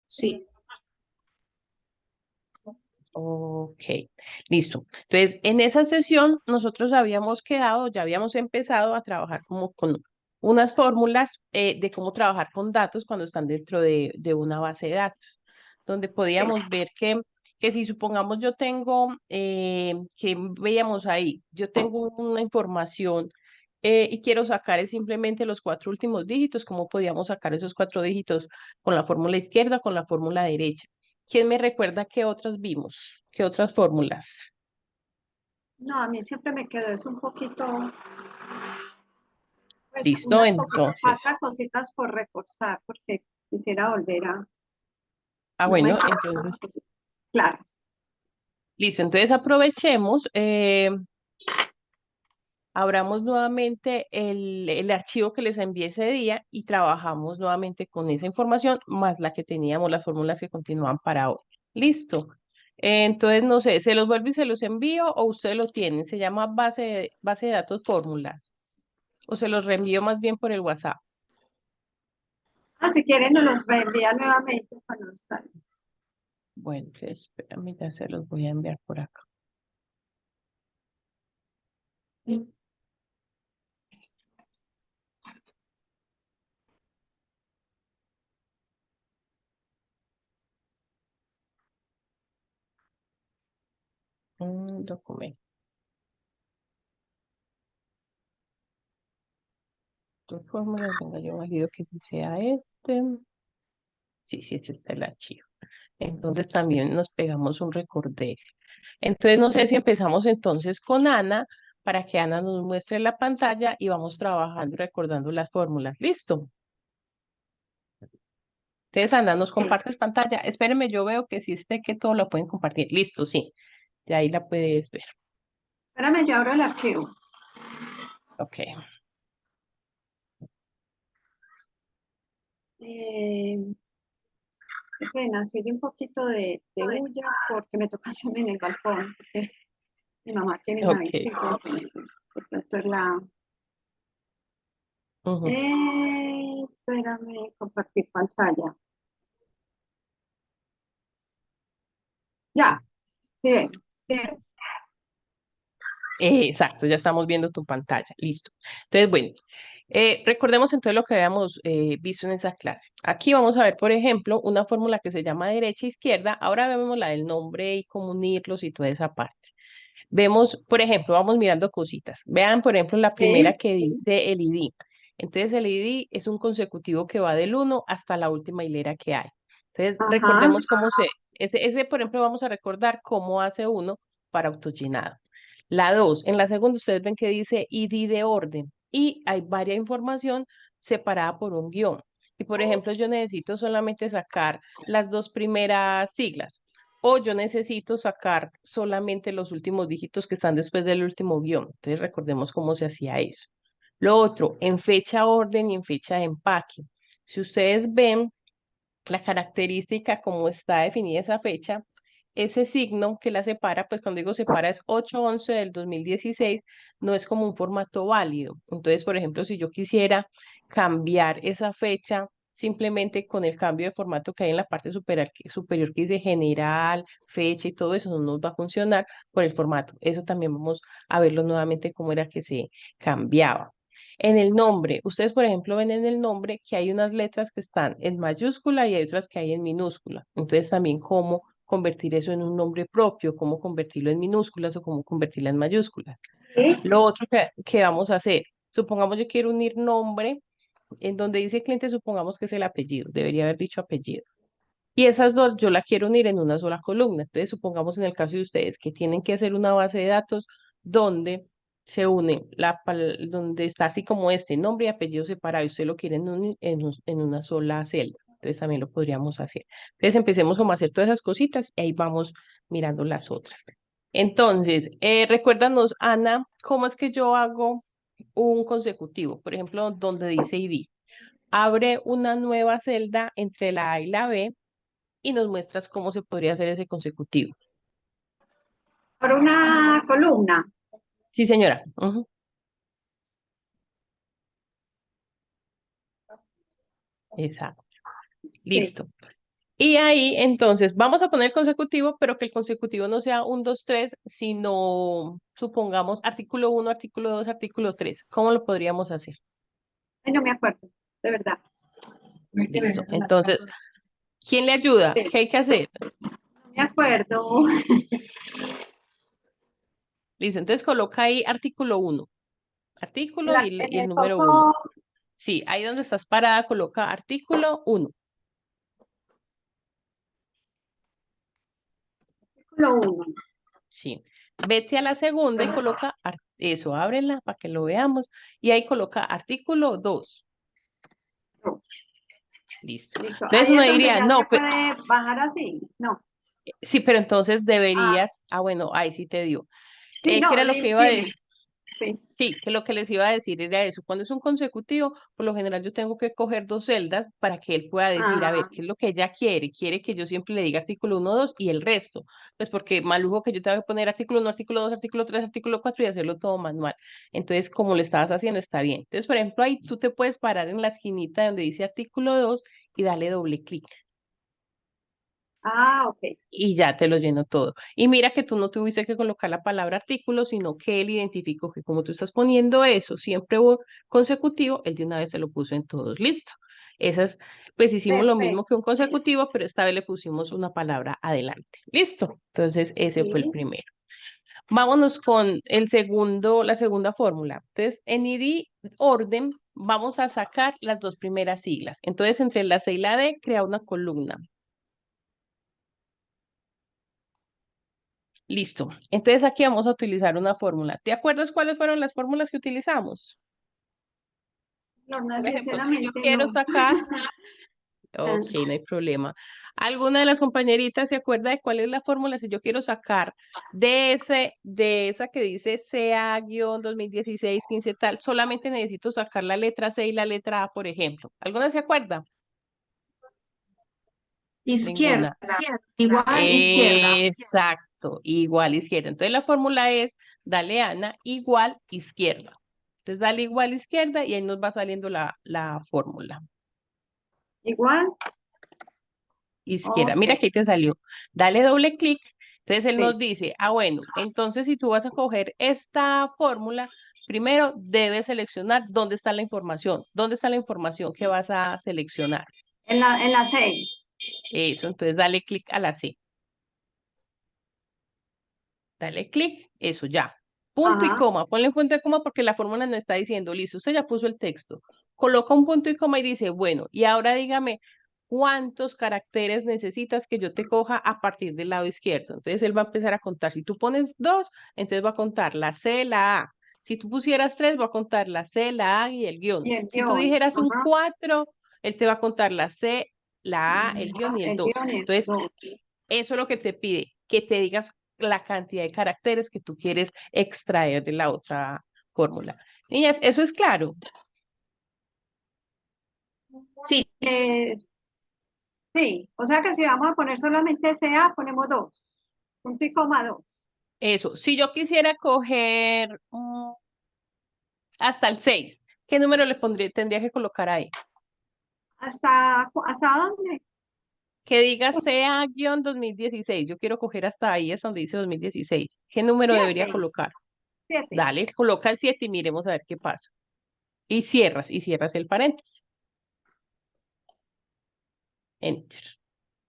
Sí. Ok, listo. Entonces, en esa sesión nosotros habíamos quedado, ya habíamos empezado a trabajar como con unas fórmulas de cómo trabajar con datos cuando están dentro de una base de datos, donde podíamos ver que si supongamos yo tengo, que veíamos ahí, yo tengo una información y quiero sacar es simplemente los cuatro últimos dígitos, ¿cómo podíamos sacar esos cuatro dígitos con la fórmula izquierda, con la fórmula derecha? ¿Quién me recuerda qué otras vimos? ¿Qué otras fórmulas? No, a mí siempre me quedó eso un poquito, pues Listo, unas cositas, entonces. falta cositas por reforzar, porque quisiera volver a, no me Bueno, quedan unas entonces, cositas claras. listo. Entonces aprovechemos, abramos nuevamente el archivo que les envié ese día y trabajamos nuevamente con esa información más la que teníamos, las fórmulas que continúan para hoy. Listo. Entonces, no sé, ¿se los vuelvo y se los envío o ustedes lo tienen? Se llama base de datos fórmulas. O se los reenvío más bien por el WhatsApp. Ah, si quieren nos los reenvía nuevamente cuando están. Bueno, entonces, espérame, ya se los voy a enviar por acá. Un documento. Tu fórmula, venga, yo valido que sí sea este. Sí, sí, es este el archivo. Entonces también nos pegamos un recorder. Entonces, no sé si empezamos entonces con Ana para que Ana nos muestre la pantalla y vamos trabajando y recordando las fórmulas. ¿Listo? Entonces, Ana, ¿nos Sí. compartes pantalla? Espérenme, yo veo que si esté que todo lo pueden compartir. Listo, sí. De ahí la puedes ver. Espérame, yo abro el archivo. Ok. Eh, qué pena, si oye un poquito de bulla porque me toca hacerme en el balcón, porque mi mamá tiene una Ok. visita, entonces, de pronto es la... Ujú. Espérame, compartir pantalla. Ya, sí ven. Exacto, ya estamos viendo tu pantalla. Listo. Entonces, bueno, recordemos entonces lo que habíamos visto en esa clase. Aquí vamos a ver, por ejemplo, una fórmula que se llama derecha e izquierda. Ahora vemos la del nombre y cómo unirlos y toda esa parte. Vemos, por ejemplo, vamos mirando cositas. Vean, por ejemplo, la primera Sí, que dice el ID. Entonces, el ID es un consecutivo que va del uno hasta la última hilera que hay. Entonces, ajá. recordemos ese, por ejemplo, vamos a recordar cómo hace uno para autollenado. La 2 en la segunda ustedes ven que dice ID de orden y hay varias información separada por un guión. Y por ejemplo, yo necesito solamente sacar las dos primeras siglas o yo necesito sacar solamente los últimos dígitos que están después del último guión. Entonces recordemos cómo se hacía eso. Lo otro, en fecha orden y en fecha de empaque. Si ustedes ven la característica como está definida esa fecha, ese signo que la separa, pues cuando digo separa es 8/11 del 2016, no es como un formato válido. Entonces, por ejemplo, si yo quisiera cambiar esa fecha simplemente con el cambio de formato que hay en la parte superior que dice general, fecha y todo eso, no nos va a funcionar por el formato. Eso también vamos a verlo nuevamente cómo era que se cambiaba. En el nombre, ustedes por ejemplo ven en el nombre que hay unas letras que están en mayúscula y hay otras que hay en minúscula. Entonces también cómo convertir eso en un nombre propio, cómo convertirlo en minúsculas o cómo convertirlo en mayúsculas. Sí, Lo otro que vamos a hacer, supongamos yo quiero unir nombre, en donde dice cliente, supongamos que es el apellido, debería haber dicho apellido. Y esas dos yo la quiero unir en una sola columna. Entonces, supongamos en el caso de ustedes que tienen que hacer una base de datos donde se une donde está así como este nombre y apellido separado y usted lo quieren unir en una sola celda. Entonces también lo podríamos hacer. Entonces empecemos como a hacer todas esas cositas y ahí vamos mirando las otras. Entonces, recuérdanos, Ana, ¿cómo es que yo hago un consecutivo? Por ejemplo, donde dice ID. Abre una nueva celda entre la A y la B y nos muestras cómo se podría hacer ese consecutivo. por una columna. Sí, señora. Ujú. Exacto. Sí. Listo. Y ahí entonces vamos a poner consecutivo, pero que el consecutivo no sea 1, 2, 3, sino supongamos artículo 1, artículo 2, artículo 3. ¿Cómo lo podríamos hacer? Ay, no me acuerdo, de verdad. Listo. Entonces, ¿quién le ayuda? Sí, ¿Qué hay que hacer? no me acuerdo. Listo. Entonces coloca ahí artículo 1. Artículo En y el el número 1. coso, Sí, ahí donde estás parada, coloca artículo 1. artículo 1. Sí. Vete a la segunda y coloca eso, ábrela para que lo veamos. Y ahí coloca artículo 2. Listo. Listo. Entonces Ahí uno es donde diría, ya se no, pues puede bajar así. No. sí, pero entonces Ah, deberías, bueno, ahí sí te dio. sí, ¿Qué no, era lo que iba a dime. decir? Sí. Sí, que lo que les iba a decir era eso. Cuando es un consecutivo, por lo general yo tengo que coger dos celdas para que él pueda decir, a ver, Ah, ¿qué es lo que ella quiere? Quiere que yo siempre le diga artículo 1, 2 y el resto. Pues porque malujo que yo tenga que poner artículo 1, artículo 2, artículo 3, artículo 4 y hacerlo todo manual. Entonces, como lo estabas haciendo, está bien. Entonces, por ejemplo, ahí tú te puedes parar en la esquinita donde dice artículo 2 y darle doble clic. ok. Y ya te lo lleno todo. Y mira que tú no tuviste que colocar la palabra artículo, sino que él identificó que como tú estás poniendo eso siempre consecutivo, él de una vez se lo puso en todos. Listo. Esas, pues hicimos lo mismo que Perfecto. un consecutivo, pero esta vez le pusimos una palabra adelante. Listo. Entonces, ese fue el Sí. primero. Vámonos con el segundo, la segunda fórmula. Entonces, en ID orden, vamos a sacar las dos primeras siglas. Entonces, entre la C y la D, crea una columna. Listo. Entonces aquí vamos a utilizar una fórmula. ¿Te acuerdas cuáles fueron las fórmulas que utilizamos? No, Por ejemplo, si yo sinceramente quiero no. sacar, ok, no hay problema. ¿Alguna de las compañeritas se acuerda de cuál es la fórmula? Si yo quiero sacar de esa que dice CA-2016, 15 tal, solamente necesito sacar la letra C y la letra A, por ejemplo. ¿Alguna se acuerda? Izquierda, Ninguna. igual izquierda. Exacto, igual izquierda. Entonces la fórmula es, dale Ana, igual izquierda. Entonces dale igual izquierda y ahí nos va saliendo la fórmula. Igual. Izquierda. Ok. Mira que ahí te salió. Dale doble clic. Entonces él nos Sí. dice, bueno, entonces si tú vas a coger esta fórmula, primero debes seleccionar dónde está la información. ¿Dónde está la información que vas a seleccionar? En la 6. Eso, entonces dale clic a la C. Dale clic, eso ya. Punto y Ajá. coma. Ponle un punto y coma porque la fórmula no está diciendo, listo, usted ya puso el texto. Coloca un punto y coma y dice, bueno, y ahora dígame cuántos caracteres necesitas que yo te coja a partir del lado izquierdo. Entonces él va a empezar a contar. Si tú pones 2, entonces va a contar la C, la A. Si tú pusieras 3, va a contar la C, la A y el guión. Y el Si tú guión. dijeras un Ajá. 4, él te va a contar la C, la A, el guión y el El 2. guión y el Entonces, 2. eso es lo que te pide, que te digas la cantidad de caracteres que tú quieres extraer de la otra fórmula. Niñas, eso es claro. Sí, Sí. O sea que si vamos a poner solamente CA, ponemos 2. Punto y coma 2. Eso. Si yo quisiera coger hasta el 6, ¿qué número le pondría, tendría que colocar ahí? ¿Hasta dónde? Que diga CA-2016. Yo quiero coger hasta ahí, es donde dice 2016. ¿Qué número debería 7. colocar? 7. Dale, coloca el 7 y miremos a ver qué pasa. Y cierras el paréntesis. Enter.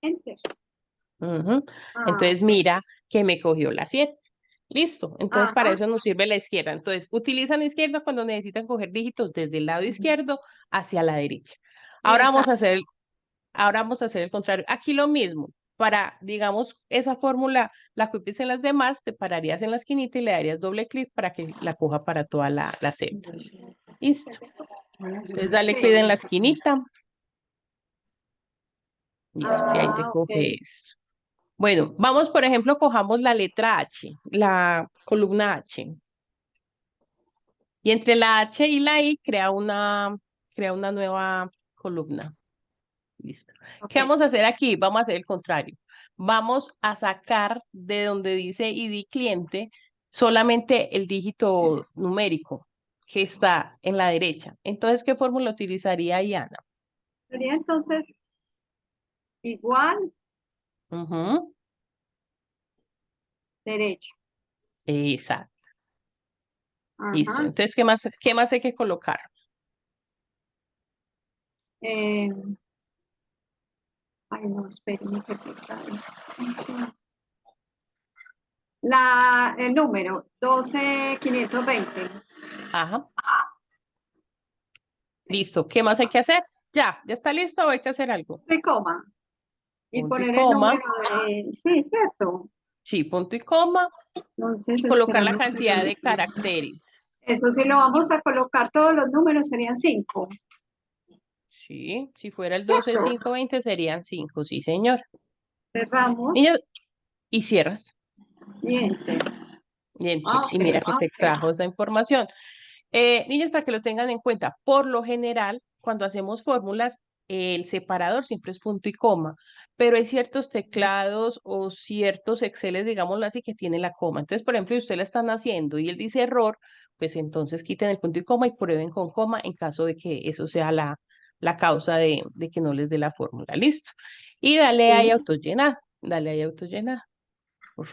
Enter. Ujú. Ah, Entonces ok. mira que me cogió la 7. Listo. Entonces para Ajá. eso nos sirve la izquierda. Entonces utilizan la izquierda cuando necesitan coger dígitos desde el lado izquierdo hacia la derecha. Ahora vamos a Exacto. hacer, ahora vamos a hacer el contrario. Aquí lo mismo. Para, digamos, esa fórmula, la copies en las demás, te pararías en la esquinita y le darías doble clic para que la coja para toda la celda. Listo. Entonces dale clic en la Sí. esquinita. Listo. Y ahí te Ah, ok. coge esto. Bueno, vamos, por ejemplo, cojamos la letra H, la columna H. Y entre la H y la I crea una nueva columna. Listo. ¿Qué Ok. vamos a hacer aquí? Vamos a hacer el contrario. Vamos a sacar de donde dice ID cliente solamente el dígito numérico que está en la derecha. Entonces, ¿qué fórmula utilizaría ahí, Ana? Sería entonces igual Ujú, derecha. exacto, listo. Ajá. Entonces, qué más hay que colocar? Eh, ay, no, espérenme que pica esto. El número 12520. Ajá, listo. ¿Qué más hay que hacer? Ya está listo o hay que hacer algo. Punto y coma. Y Punto y poner el coma, número de... Sí, cierto. sí, punto y coma, Entonces, y colocar la espérame un cantidad de segundito. caracteres. Eso si lo vamos a colocar todos los números serían 5. Sí, si fuera el 12, ¿Cierto? 5, 20 serían 5, sí, señor. Cerramos Niños, y cierras. y enter. Y enter. Ah, Y ok, mira que te ok. extrajo esa información. Niños, para que lo tengan en cuenta, por lo general, cuando hacemos fórmulas, el separador siempre es punto y coma, pero hay ciertos teclados o ciertos Exceles, digámoslo así, que tienen la coma. Entonces, por ejemplo, si usted la están haciendo y él dice error, pues entonces quiten el punto y coma y prueben con coma en caso de que eso sea la causa de que no les dé la fórmula. Listo. Y dale ahí Sí, autollenar. Dale ahí autollenar. Uf.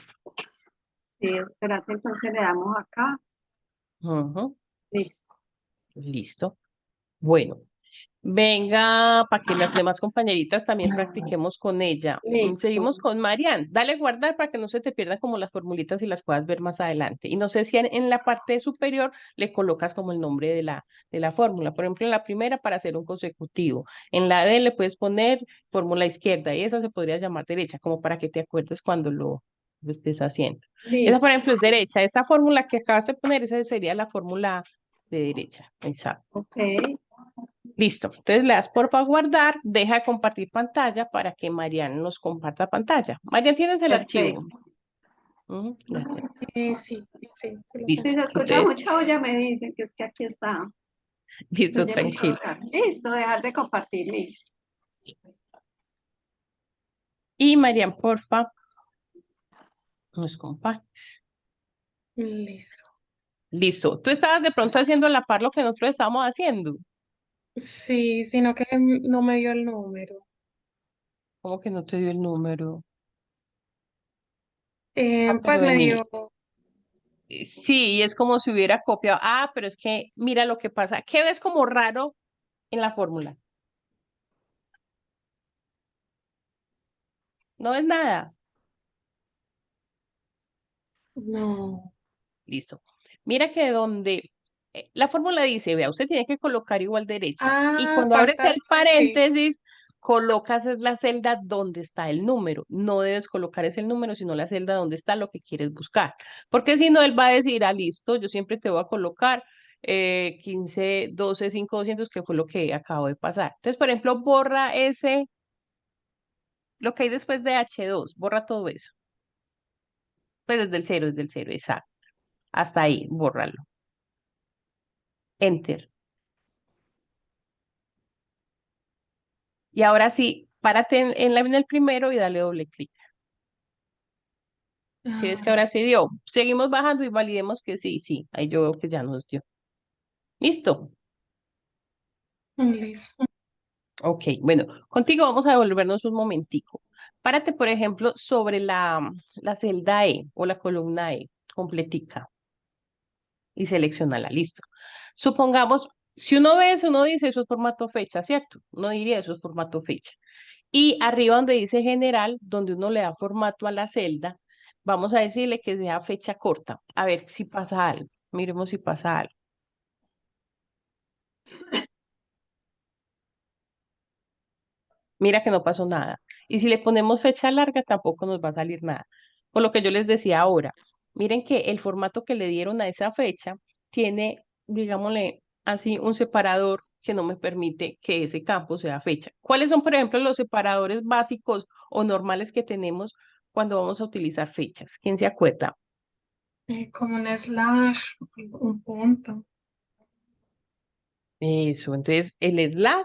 sí, espérate, entonces le damos acá. Ujú, Listo. listo. Bueno. Venga, para que las demás compañeritas también practiquemos con ella. Listo. Seguimos con Marian. Dale guardar para que no se te pierdan como las formulitas y las puedas ver más adelante. Y no sé si en la parte superior le colocas como el nombre de la fórmula. Por ejemplo, en la primera para hacer un consecutivo. En la D le puedes poner fórmula izquierda y esa se podría llamar derecha, como para que te acuerdes cuando lo estés haciendo. Esa, por Listo. ejemplo, es derecha. Esta fórmula que acabas de poner, esa sería la fórmula de derecha. Exacto. Ok. Listo. Entonces le das por guardar, deja de compartir pantalla para que Marian nos comparta pantalla. Marian, ¿tienes el archivo? Perfecto. Gracias. Sí, lo Listo. Si tengo. se escucha Entonces, mucha olla, me dicen que es que aquí está. Se listo, oye mucho tranquilo. hablar. Listo, dejar de compartir. Listo. Y Marian, porfa, nos comparte. Listo. Listo. Tú estabas de pronto haciendo a la par lo que nosotros estábamos haciendo. Sí, sino que no me dio el número. ¿Cómo que no te dio el número? Ah, Pues pero me vení. dio, Sí, es como si hubiera copiado. Ah, pero es que mira lo que pasa. ¿Qué ves como raro en la fórmula? No es nada. no. Listo. Mira que donde la fórmula dice, vea, usted tiene que colocar igual derecha. Y Ah, cuando abres falta el este, sí. paréntesis, colocas es la celda donde está el número. No debes colocar ese el número, sino la celda donde está lo que quieres buscar. Porque si no, él va a decir, ah, listo, yo siempre te voy a colocar 15, 12, 5, 200, que fue lo que acabo de pasar. Entonces, por ejemplo, borra ese, lo que hay después de H2, borra todo eso. Pues desde el cero, exacto. Hasta ahí, bórralo. Enter. Y ahora sí, párate en el primero y dale doble clic. Si ves que Ahora ahora sí. sí dio, seguimos bajando y validemos que sí, sí. Ahí yo veo que ya nos dio. Listo. Listo. Ok, bueno, contigo vamos a devolvernos un momentico. Párate, por ejemplo, sobre la celda E o la columna E completica y seleccionala. Listo. Supongamos, si uno ve eso, uno dice eso es formato fecha, ¿cierto? Uno diría eso es formato fecha. Y arriba donde dice general, donde uno le da formato a la celda, vamos a decirle que sea fecha corta. A ver si pasa algo. Miremos si pasa algo. Mira que no pasó nada. Y si le ponemos fecha larga, tampoco nos va a salir nada. Por lo que yo les decía ahora, miren que el formato que le dieron a esa fecha tiene, digámosle así, un separador que no me permite que ese campo sea fecha. ¿Cuáles son, por ejemplo, los separadores básicos o normales que tenemos cuando vamos a utilizar fechas? ¿Quién se acuerda? Como un slash, un punto. Eso, entonces el slash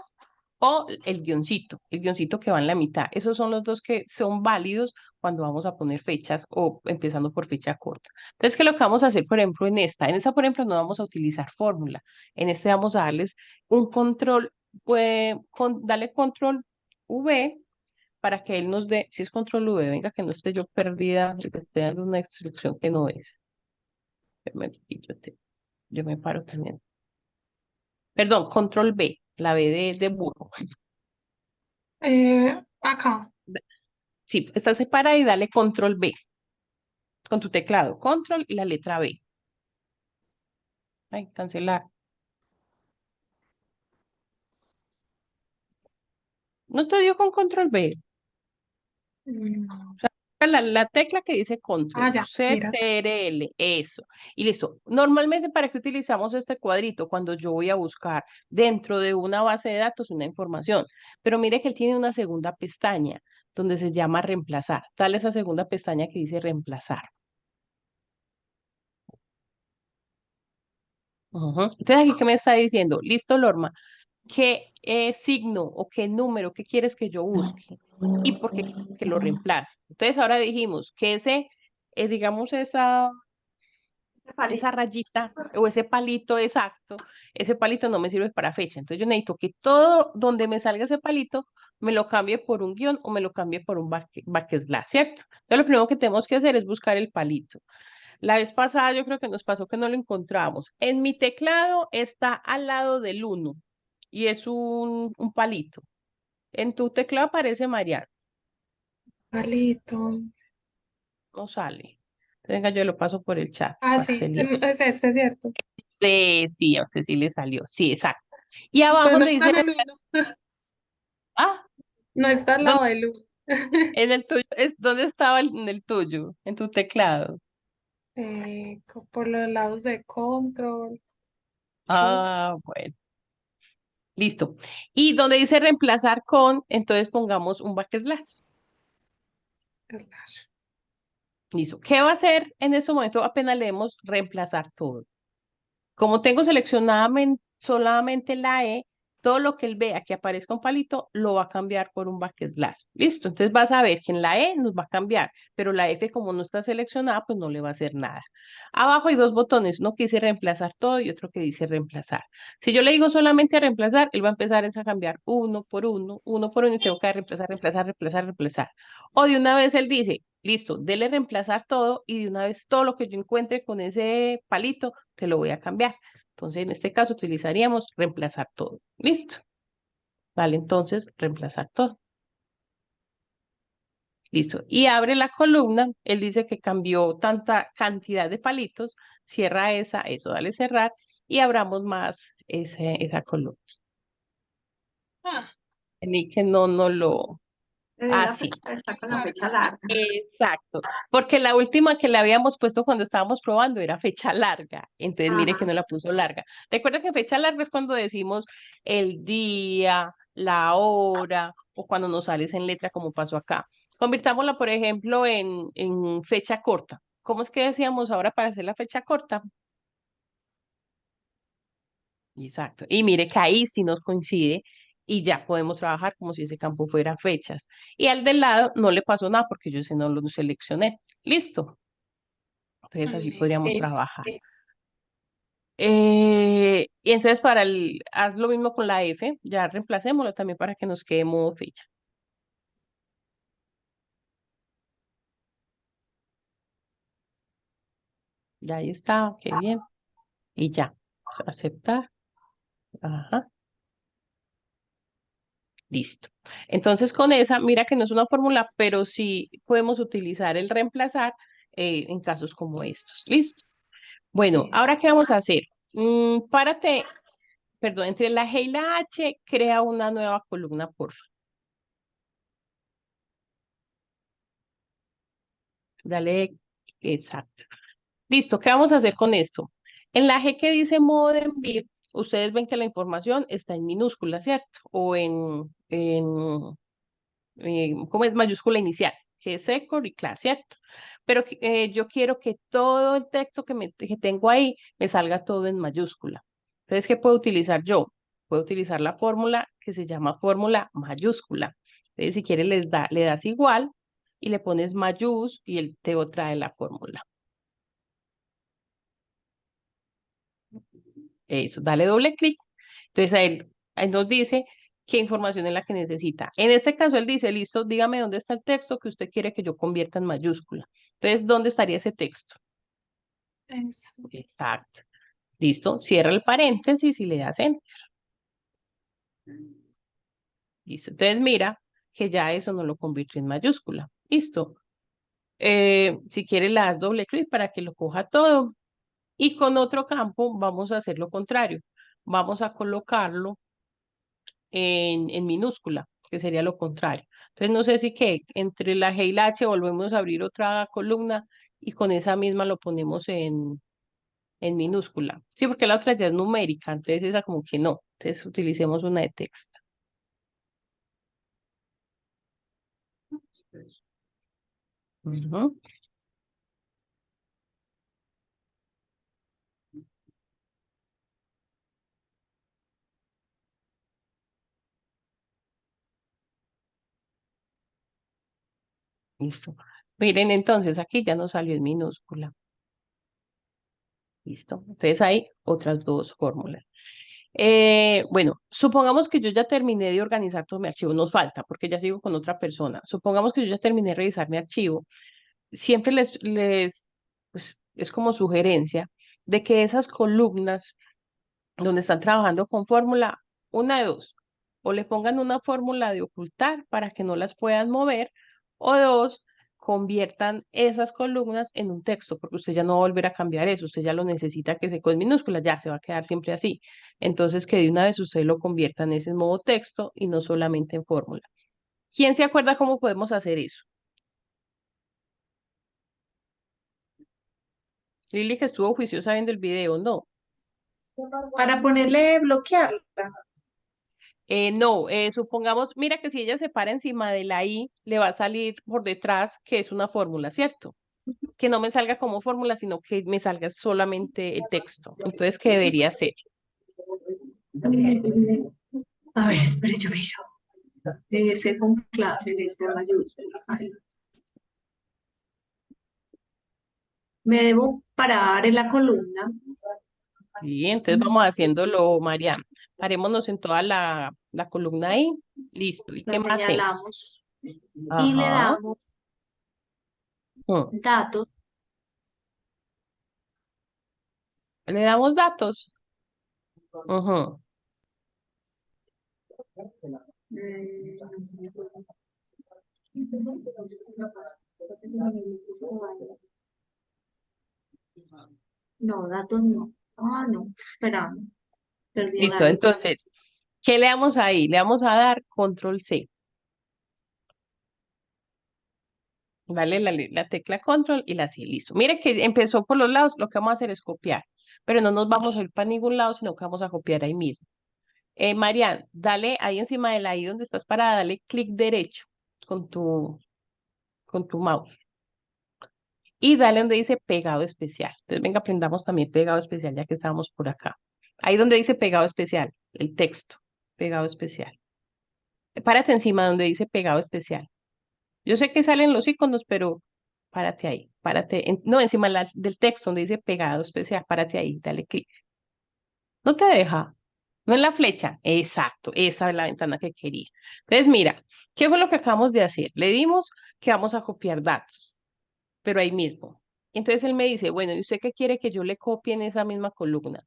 o el guioncito que va en la mitad. Esos son los dos que son válidos cuando vamos a poner fechas o empezando por fecha corta. Entonces, ¿qué es lo que vamos a hacer, por ejemplo, en esta? En esta, por ejemplo, no vamos a utilizar fórmula. En este vamos a darles un control, pues, dale control V para que él nos dé, si es control V, venga, que no esté yo perdida, que esté dando una instrucción que no es. Espérame, y yo me paro también. Perdón, control B, la B de burro. Acá. Sí, está separada y dale control B con tu teclado. Control y la letra B. Ay, cancelar. ¿No te dio con control B? Mm, La tecla que dice Ah, control, ya, mira. CTRL, eso. Y listo. Normalmente, ¿para qué utilizamos este cuadrito? Cuando yo voy a buscar dentro de una base de datos una información. Pero mire que él tiene una segunda pestaña donde se llama reemplazar. Dale esa segunda pestaña que dice reemplazar. Ujú. Entonces, aquí, ¿qué me está diciendo? Listo, Lorma. ¿Qué signo o qué número, qué quieres que yo busque? ¿Y por qué quieres que lo reemplace? Entonces, ahora dijimos que digamos, Ese palito. esa rayita o ese palito exacto, ese palito no me sirve para fecha. Entonces yo necesito que todo donde me salga ese palito me lo cambie por un guión o me lo cambie por un backslash, ¿cierto? Entonces lo primero que tenemos que hacer es buscar el palito. La vez pasada yo creo que nos pasó que no lo encontramos. En mi teclado está al lado del uno y es un palito. En tu teclado aparece Mariana, Palito. no sale. Venga, yo lo paso por el chat Ah, para que se sí, lea. es este, ¿cierto? Sí, sí, a usted sí le salió. Sí, exacto. Y Pero abajo no donde está dice, en el uno. ah, No está al ¿dónde, lado del uno. en el tuyo, ¿dónde estaba en el tuyo? En tu teclado. Por los lados de control. Sí. Ah, bueno, listo. Y donde dice reemplazar con, entonces pongamos un backslash. Slash. Listo. ¿Qué va a hacer en ese momento? Apenas leemos reemplazar todo. Como tengo seleccionada solamente la E, todo lo que él vea que aparezca un palito lo va a cambiar por un backslash. Listo. Entonces vas a ver que en la E nos va a cambiar, pero la F como no está seleccionada, pues no le va a hacer nada. Abajo hay dos botones, uno que dice reemplazar todo y otro que dice reemplazar. Si yo le digo solamente a reemplazar, él va a empezar a cambiar uno por uno y tengo que reemplazar, reemplazar, reemplazar, reemplazar. O de una vez él dice, listo, dele reemplazar todo y de una vez todo lo que yo encuentre con ese palito, te lo voy a cambiar. Entonces, en este caso utilizaríamos reemplazar todo. Listo. Vale, entonces reemplazar todo. Listo. Y abre la columna. Él dice que cambió tanta cantidad de palitos. Cierra eso, dale cerrar y abramos más esa columna. Ah, Ni que no lo. Le dio la Así. fecha, está con la fecha larga. Exacto, porque la última que le habíamos puesto cuando estábamos probando era fecha larga, entonces mire que Ajá. no la puso larga. Recuerda que fecha larga es cuando decimos el día, la hora o cuando nos sales en letra como pasó acá. Convirtámosla, por ejemplo, en fecha corta. ¿Cómo es que decíamos ahora para hacer la fecha corta? Exacto. Y mire que ahí sí nos coincide y ya podemos trabajar como si ese campo fuera fechas. Y al del lado no le pasó nada porque yo ese no lo seleccioné. Listo. Entonces así podríamos sí. trabajar. Y entonces haz lo mismo con la F, ya reemplacémoslo también para que nos quede modo fecha. Ya ahí está, qué bien. Y ya, aceptar. Ajá, listo. Entonces con esa, mira que no es una fórmula, pero sí podemos utilizar el reemplazar en casos como estos. Listo. Bueno, Sí. ahora ¿qué vamos a hacer? Párate, perdón, entre la G y la H, crea una nueva columna, por favor. Dale, exacto. Listo, ¿qué vamos a hacer con esto? En la G que dice modo de envío, ustedes ven que la información está en minúscula, ¿cierto? O ¿cómo es? Mayúscula inicial, que es Ecor y clase, ¿cierto? Pero yo quiero que todo el texto que tengo ahí me salga todo en mayúscula. Entonces, ¿qué puedo utilizar yo? Puedo utilizar la fórmula que se llama fórmula mayúscula. Entonces, si quieres, le das igual y le pones mayús y él te trae la fórmula. Eso, dale doble clic. Entonces, ahí nos dice qué información es la que necesita. En este caso, él dice, listo, dígame dónde está el texto que usted quiere que yo convierta en mayúscula. Entonces, ¿dónde estaría ese texto? Eso. Exacto. Listo, cierra el paréntesis y le das enter. Listo. Entonces, mira que ya eso no lo convirtió en mayúscula. Listo. Si quiere, le das doble clic para que lo coja todo. Y con otro campo vamos a hacer lo contrario. Vamos a colocarlo en minúscula, que sería lo contrario. Entonces, no sé si que entre la G y la H volvemos a abrir otra columna y con esa misma lo ponemos en minúscula. Sí, porque la otra ya es numérica, entonces esa como que no. Entonces, utilicemos una de texto. Ujú. Listo. Miren, entonces aquí ya nos salió en minúscula. Listo. Entonces hay otras dos fórmulas. Bueno, supongamos que yo ya terminé de organizar todo mi archivo. Nos falta porque ya sigo con otra persona. Supongamos que yo ya terminé de revisar mi archivo. Siempre pues, es como sugerencia de que esas columnas donde están trabajando con fórmula, una de dos, o le pongan una fórmula de ocultar para que no las puedan mover, o dos, conviertan esas columnas en un texto, porque usted ya no va a volver a cambiar eso, usted ya lo necesita que se con minúsculas, ya se va a quedar siempre así. Entonces, que de una vez usted lo convierta en ese modo texto y no solamente en fórmula. ¿Quién se acuerda cómo podemos hacer eso? Lili, que estuvo juiciosa viendo el video, no. Para ponerle bloquearla. No, supongamos, mira que si ella se para encima de la I, le va a salir por detrás que es una fórmula, ¿cierto? Que no me salga como fórmula, sino que me salga solamente el texto. Entonces, ¿qué debería hacer? A ver, espere, yo veo. Ese con clase, este mayúscula. Ay. Me debo parar en la columna. Sí, entonces vamos haciéndolo, Mariam. Parémonos en toda la columna ahí. Listo. ¿Y La qué más hacemos? señalamos y le Ajá. damos mm, datos. Le damos datos. Ujú. No, datos no. Ah, no. Espera, perdí el Listo. algo. Entonces, ¿qué le damos ahí? Le vamos a dar control C. ¿Vale? La tecla control y la C, listo. Mire que empezó por los lados, lo que vamos a hacer es copiar, pero no nos vamos a ir para ningún lado, sino que vamos a copiar ahí mismo. Marian, dale ahí encima de la I donde estás parada, dale clic derecho con con tu mouse y dale donde dice pegado especial. Entonces, venga, aprendamos también pegado especial ya que estamos por acá. Ahí donde dice pegado especial, el texto, pegado especial. Párate encima donde dice pegado especial. Yo sé que salen los iconos, pero párate ahí, párate, no, encima del texto donde dice pegado especial, párate ahí, dale clic. No te deja, no es la flecha, exacto, esa es la ventana que quería. Entonces, mira, ¿qué fue lo que acabamos de hacer? Le dimos que vamos a copiar datos, pero ahí mismo. Entonces él me dice, bueno, ¿y usted qué quiere que yo le copie en esa misma columna?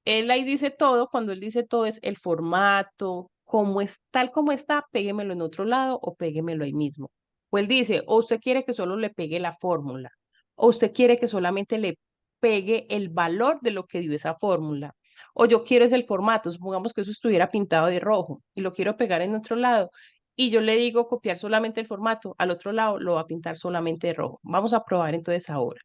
Él ahí dice todo, cuando él dice todo es el formato, como es, tal como está, péguemelo en otro lado o péguemelo ahí mismo. O él dice, o usted quiere que solo le pegue la fórmula, o usted quiere que solamente le pegue el valor de lo que dio esa fórmula. O yo quiero es el formato, supongamos que eso estuviera pintado de rojo y lo quiero pegar en otro lado. Y yo le digo copiar solamente el formato, al otro lado lo va a pintar solamente de rojo. Vamos a probar entonces ahora.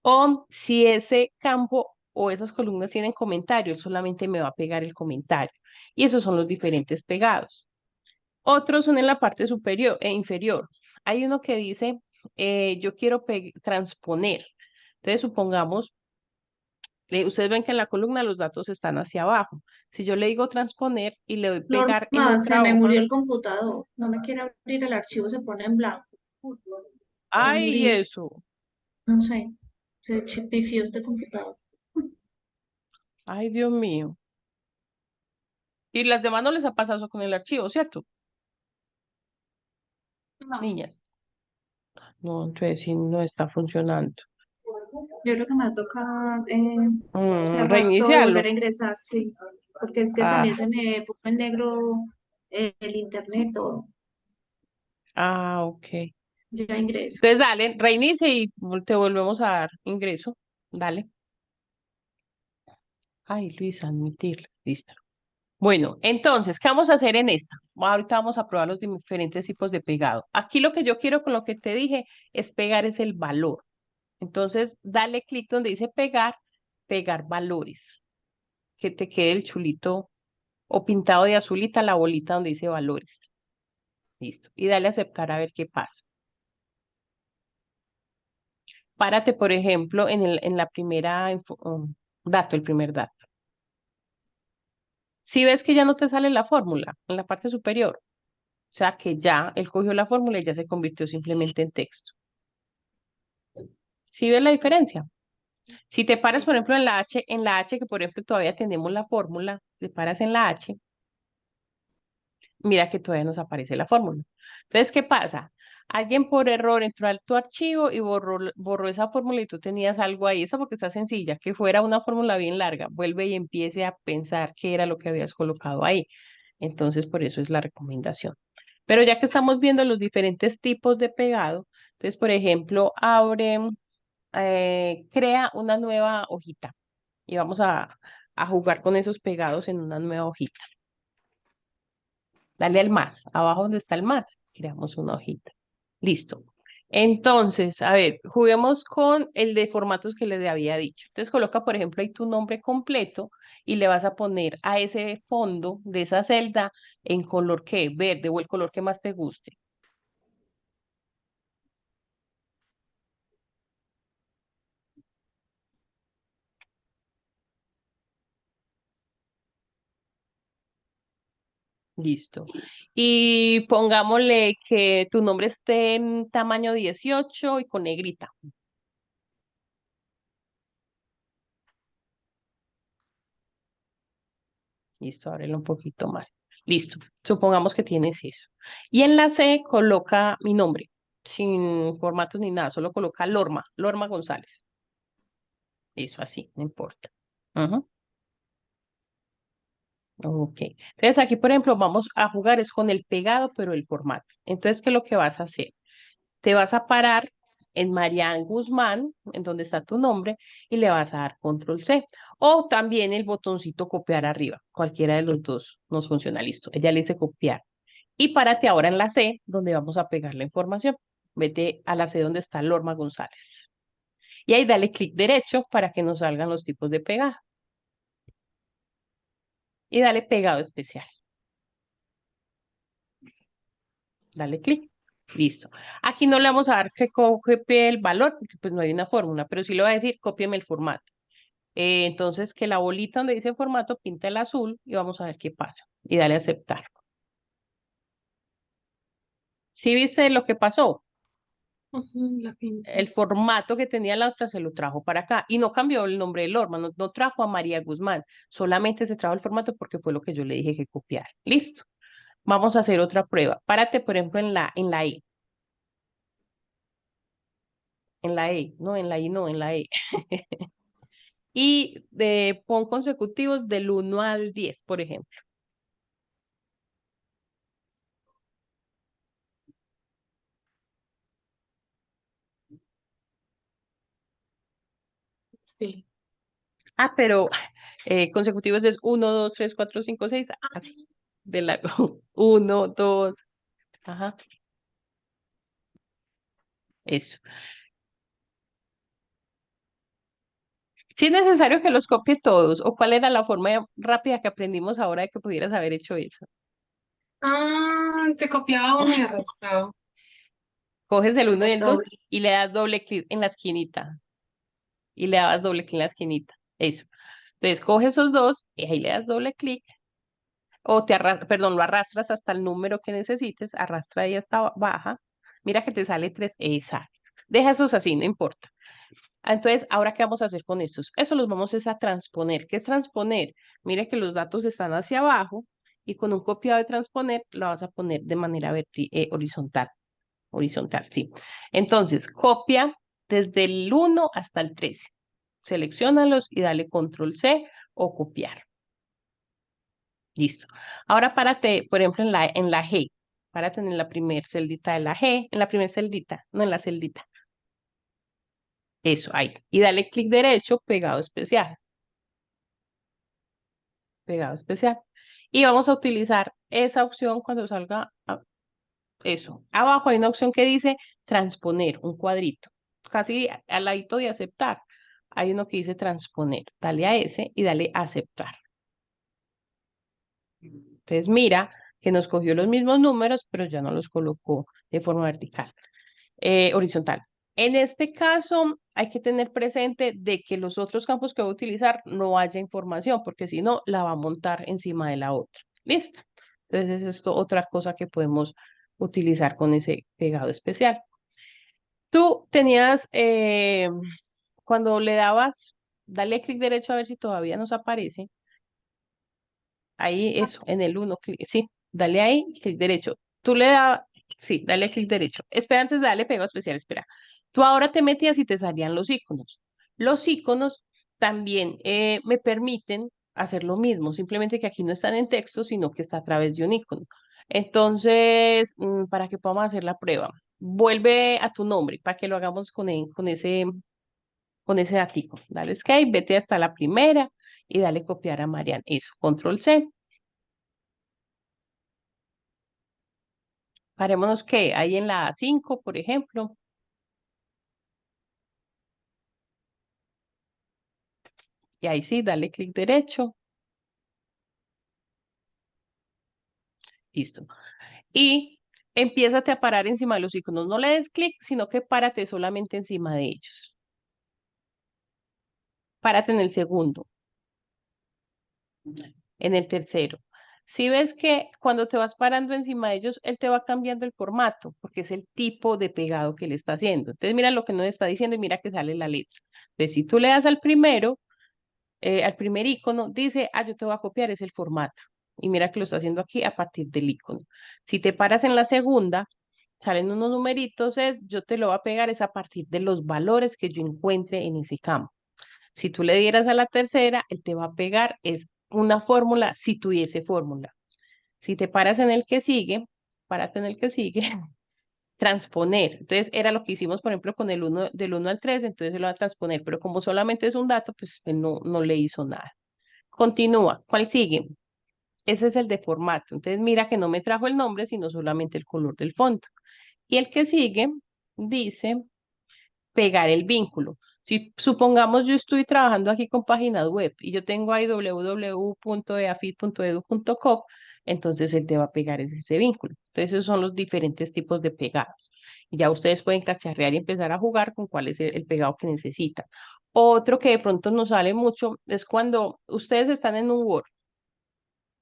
O si ese campo o esas columnas tienen comentario, él solamente me va a pegar el comentario. Y esos son los diferentes pegados. Otros son en la parte superior e inferior. Hay uno que dice, yo quiero transponer. Entonces, supongamos, ustedes ven que en la columna los datos están hacia abajo. Si yo le digo transponer y le doy pegar en Norma, se otra me hoja, murió el computador. No me quiere abrir el archivo, se pone en blanco. Quiero ay, morir. eso, No sé. Se chipifió este computador. ay, Dios mío. Y las demás no les ha pasado eso con el archivo, ¿cierto? No. Niñas. No, entonces sí no está funcionando. Yo creo que me va a tocar cerrar todo y Reiniciarlo. volver a ingresar, sí, porque es que también Ah, se me puso en negro el internet, todo. ok. Ya ingreso. Entonces dale, reinicie y te volvemos a dar ingreso. Dale. Ay, Luis, admitir. Listo. Bueno, entonces, ¿qué vamos a hacer en esta? Ahorita vamos a probar los diferentes tipos de pegado. Aquí lo que yo quiero con lo que te dije es pegar es el valor. Entonces, dale clic donde dice pegar, pegar valores. Que te quede el chulito o pintado de azulita la bolita donde dice valores. Listo. Y dale a aceptar a ver qué pasa. Párate, por ejemplo, en la primera dato, el primer dato. Si ves que ya no te sale la fórmula en la parte superior, o sea que ya él cogió la fórmula y ya se convirtió simplemente en texto. ¿Sí ves la diferencia? Si te paras, por ejemplo, en la H, que por ejemplo todavía tenemos la fórmula, te paras en la H, mira que todavía nos aparece la fórmula. Entonces, ¿qué pasa? Alguien por error entró a tu archivo y borró esa fórmula y tú tenías algo ahí, esa porque está sencilla, que fuera una fórmula bien larga, vuelve y empiece a pensar qué era lo que habías colocado ahí. Entonces, por eso es la recomendación. Pero ya que estamos viendo los diferentes tipos de pegado, entonces, por ejemplo, crea una nueva hojita y vamos a jugar con esos pegados en una nueva hojita. Dale al más, abajo donde está el más, creamos una hojita. Listo. Entonces, a ver, juguemos con el de formatos que les había dicho. Entonces, coloca, por ejemplo, ahí tu nombre completo y le vas a poner a ese fondo de esa celda en color que verde o el color que más te guste. Listo. Y pongámosle que tu nombre esté en tamaño 18 y con negrita. Listo, ábrelo un poquito más. Listo. Supongamos que tienes eso. Y en la C coloca mi nombre, sin formatos ni nada, solo coloca Lorma, Lorma González. Eso así, no importa. Ujú. Ok. Entonces aquí, por ejemplo, vamos a jugar es con el pegado, pero el formato. Entonces, ¿qué es lo que vas a hacer? Te vas a parar en Marian Guzmán, en donde está tu nombre, y le vas a dar control C. O también el botoncito copiar arriba. Cualquiera de los dos nos funciona. Listo. Ella le dice copiar. Y párate ahora en la C, donde vamos a pegar la información. Vete a la C donde está Lorma González. Y ahí dale clic derecho para que nos salgan los tipos de pegado. Y dale pegado especial. Dale clic. Listo. Aquí no le vamos a dar que copie el valor, porque pues no hay una fórmula, pero sí le va a decir cópieme el formato. Entonces, que la bolita donde dice formato pinta el azul y vamos a ver qué pasa. Y dale a aceptar. ¿Sí viste lo que pasó? Ujú, la pinta. El formato que tenía la otra se lo trajo para acá y no cambió el nombre del Lorma, no trajo a María Guzmán, solamente se trajo el formato porque fue lo que yo le dije que copiar. Listo. Vamos a hacer otra prueba. Párate, por ejemplo, en la E. En la E, no, en la I, no, en la E. Y pon consecutivos del 1 al 10, por ejemplo. Sí. Ah, pero consecutivos es 1, 2, 3, 4, 5, 6, así. De la 1, 2, ajá, eso. Si es necesario que los copie todos, o cuál era la forma rápida que aprendimos ahora de que pudieras haber hecho eso. Ah, se copiaba uno y arrastraba. Coges el 1 y El el 2 doble. y le das doble clic en la esquinita. Y le das doble clic en la esquinita. Eso. Entonces coges esos dos y ahí le das doble clic. O perdón, lo arrastras hasta el número que necesites. Arrastra ahí hasta baja. Mira que te sale 3. Exacto. Deja esos así, no importa. Entonces, ¿ahora qué vamos a hacer con estos? Eso los vamos es a transponer. ¿Qué es transponer? Mire que los datos están hacia abajo y con un copiado de transponer lo vas a poner de manera horizontal. Horizontal, sí. Entonces, copia desde el 1 hasta el 13. Selecciónalos y dale control C o copiar. Listo. Ahora párate, por ejemplo, en la G. Párate en la primer celdita de la G, en la primer celdita, no en la celdita. Eso, ahí. Y dale clic derecho, pegado especial. Pegado especial. Y vamos a utilizar esa opción cuando salga eso. Abajo hay una opción que dice transponer, un cuadrito. Casi al ladito de aceptar. Hay uno que dice transponer. Dale a ese y dale a aceptar. Entonces mira que nos cogió los mismos números, pero ya no los colocó de forma vertical, horizontal. En este caso hay que tener presente de que los otros campos que voy a utilizar no haya información, porque si no la va a montar encima de la otra. ¿Listo? Entonces es esto otra cosa que podemos utilizar con ese pegado especial. Tú tenías, cuando le dabas, dale clic derecho a ver si todavía nos aparece. Ahí eso, en el 1, sí, dale ahí, clic derecho. Tú le das, sí, dale clic derecho. Espera, antes de darle pegado especial, espera. Tú ahora te metías y te salían los iconos. Los iconos también me permiten hacer lo mismo, simplemente que aquí no están en texto, sino que está a través de un icono. Entonces, para que podamos hacer la prueba, vuelve a tu nombre para que lo hagamos con ese datico. Dale escape, vete hasta la primera y dale copiar a Marian. Eso, control C. Parémonos que ahí en la 5, por ejemplo. Y ahí sí, dale clic derecho. Listo. Y empiézate a parar encima de los iconos. No le des clic, sino que párate solamente encima de ellos. Párate en el segundo. En el tercero. Si ves que cuando te vas parando encima de ellos, él te va cambiando el formato, porque es el tipo de pegado que le está haciendo. Entonces mira lo que nos está diciendo y mira que sale la letra. Entonces si tú le das al primero, al primer icono, dice, yo te voy a copiar, es el formato. Y mira que lo está haciendo aquí a partir del icono. Si te paras en la segunda, salen unos numeritos, yo te lo voy a pegar, es a partir de los valores que yo encuentre en ese campo. Si tú le dieras a la tercera, él te va a pegar, es una fórmula si tuviese fórmula. Si te paras en el que sigue, párate en el que sigue, transponer. Entonces era lo que hicimos, por ejemplo, con el 1, del 1 al 3, entonces él lo va a transponer, pero como solamente es un dato, pues él no le hizo nada. Continúa. ¿Cuál sigue? Ese es el de formato. Entonces mira que no me trajo el nombre, sino solamente el color del fondo. Y el que sigue dice pegar el vínculo. Si supongamos yo estoy trabajando aquí con páginas web y yo tengo ahí www.eafit.edu.co, entonces él te va a pegar ese vínculo. Entonces esos son los diferentes tipos de pegados. Y ya ustedes pueden cacharrear y empezar a jugar con cuál es el pegado que necesitan. Otro que de pronto nos sale mucho es cuando ustedes están en un Word,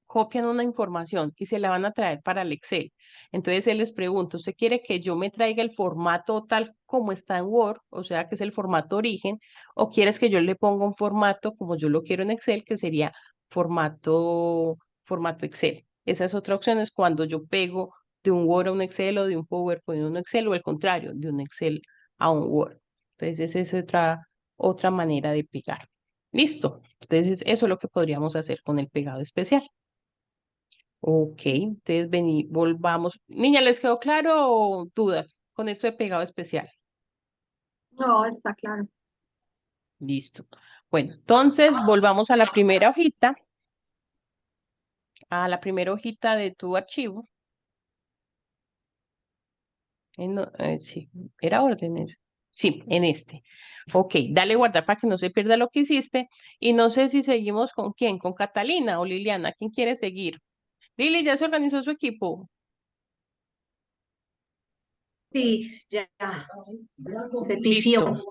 copian una información y se la van a traer para el Excel. Entonces él les pregunta, ¿usted quiere que yo me traiga el formato tal como está en Word, o sea, que es el formato origen, o quieres que yo le ponga un formato como yo lo quiero en Excel, que sería formato Excel? Esa es otra opción, es cuando yo pego de un Word a un Excel o de un PowerPoint a un Excel, o al contrario, de un Excel a un Word. Entonces esa es otra manera de pegar. Listo. Entonces eso es lo que podríamos hacer con el pegado especial. Ok, entonces vení, volvamos. Niña, ¿les quedó claro o dudas con esto de pegado especial? No, está claro. Listo. Bueno, entonces volvamos a la primera hojita de tu archivo. Sí, era órdenes. Sí, en este. Ok, dale guardar para que no se pierda lo que hiciste. Y no sé si seguimos con quién, con Catalina o Liliana. ¿Quién quiere seguir? Lili, ¿ya se organizó su equipo? Sí, ya se Listo. pifió.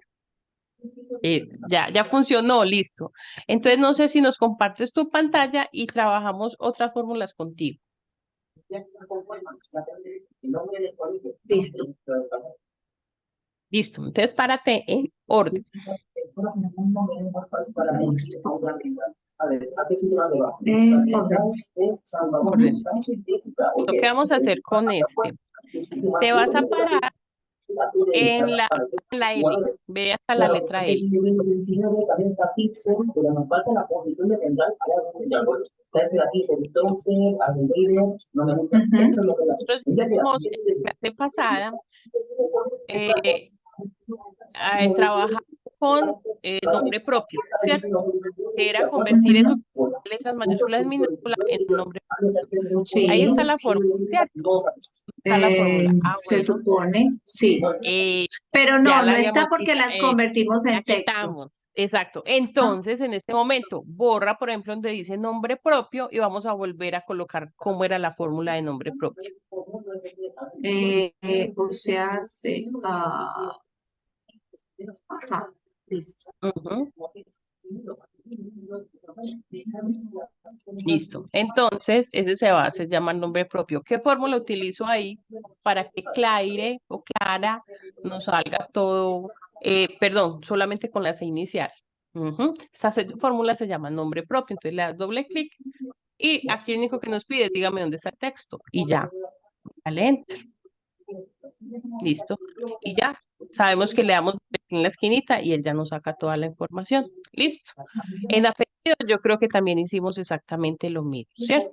Ya funcionó, listo. Entonces no sé si nos compartes tu pantalla y trabajamos otras fórmulas contigo. Listo. Listo. Entonces párate en orden. Entonces, Correcto. Lo que vamos a hacer con este, te vas a parar en la L, ve hasta la letra L. Nosotros vimos en la clase pasada trabajar con nombre propio, ¿cierto? Que era convertir eso letras mayúsculas en minúsculas en un nombre propio. Ahí está la fórmula, ¿cierto? Está la fórmula. se Bueno, supone, sí. eh, Pero ya no, la no está habíamos porque las quitado, convertimos la en texto. quitamos. Exacto. Entonces, en este momento, borra, por ejemplo, donde dice nombre propio y vamos a volver a colocar cómo era la fórmula de nombre propio. O sea, acá, listo. Ujú. Listo. Entonces, ese se llama nombre propio. ¿Qué fórmula utilizo ahí para que Claire o Clara nos salga todo, perdón, solamente con la C inicial? Esta fórmula se llama nombre propio. Entonces le das doble clic y aquí lo único que nos pide es dígame dónde está el texto y ya. Dale enter. Listo. Y ya. Sabemos que le damos en la esquinita y él ya nos saca toda la información. Listo. En apellido yo creo que también hicimos exactamente lo mismo, ¿cierto?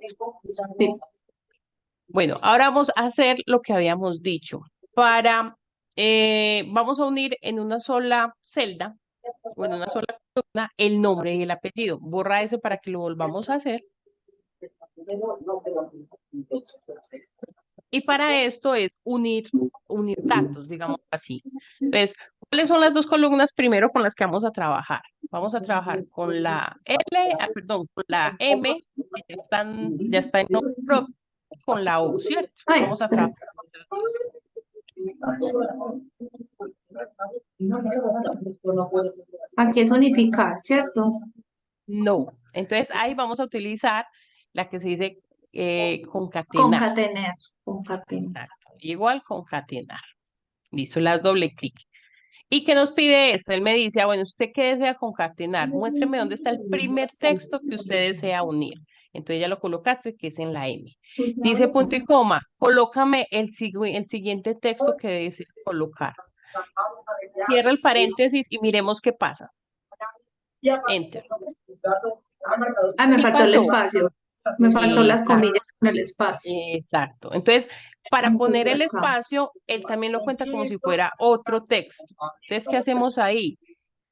Sí. Bueno, ahora vamos a hacer lo que habíamos dicho. Vamos a unir en una sola celda o en una sola columna el nombre y el apellido. Borra ese para que lo volvamos a hacer. Y para esto es unir datos, digamos así. Entonces, ¿cuáles son las dos columnas primero con las que vamos a trabajar? Vamos a trabajar con la perdón, con la M, que ya está en nombre propio, y con la U, ¿cierto? Ay, Vamos a trabajar. aquí es unificar, ¿cierto? No. Entonces, ahí vamos a utilizar la que se dice concatenar. Concatenar. Concatenar. Exacto. Igual concatenar. Listo, le das doble clic. ¿Y qué nos pide esto? Él me dice, bueno, ¿usted qué desea concatenar? Muéstreme dónde está el primer texto que usted desea unir. Entonces ya lo colocaste, que es en la M. Dice punto y coma, colócame el siguiente texto que desea colocar. Cierra el paréntesis y miremos qué pasa. Enter. Ah, me ¿Qué faltó el pasó? espacio. Me faltó las Exacto. comillas con el espacio. Exacto. Entonces, para poner Entonces el acá. espacio, él también lo cuenta como si fuera otro texto. Entonces, ¿qué hacemos ahí?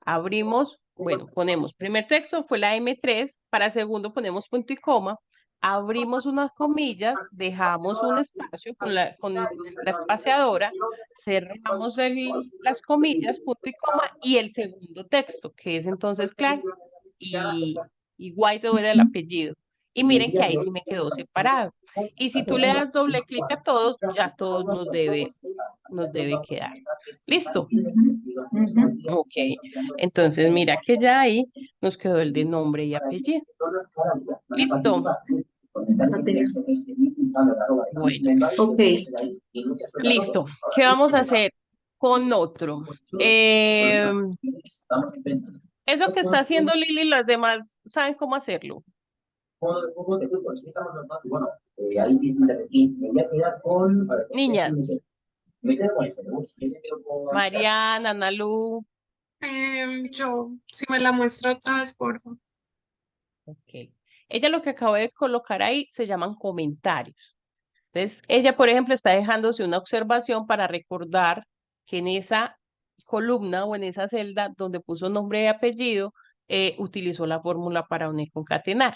Abrimos, bueno, ponemos primer texto fue la M3, para segundo ponemos punto y coma, abrimos unas comillas, dejamos un espacio con nuestra espaciadora, cerramos las comillas, punto y coma, y el segundo texto, que es entonces Clark y White era el apellido. Y miren que ahí sí me quedó separado. Y si tú le das doble clic a todos, ya todos nos debe quedar. ¿Listo? Ok. Entonces, mira que ya ahí nos quedó el de nombre y apellido. ¿Listo? Bueno, Ok. listo. ¿Qué vamos a hacer con otro? Eso que está haciendo Lili, las demás saben cómo hacerlo. Niñas, Mariana, Analu. Si me la muestra otra vez, por favor. Ok. Ella lo que acabo de colocar ahí se llaman comentarios. Entonces, ella, por ejemplo, está dejándose una observación para recordar que en esa columna o en esa celda donde puso nombre y apellido, utilizó la fórmula para unir concatenar.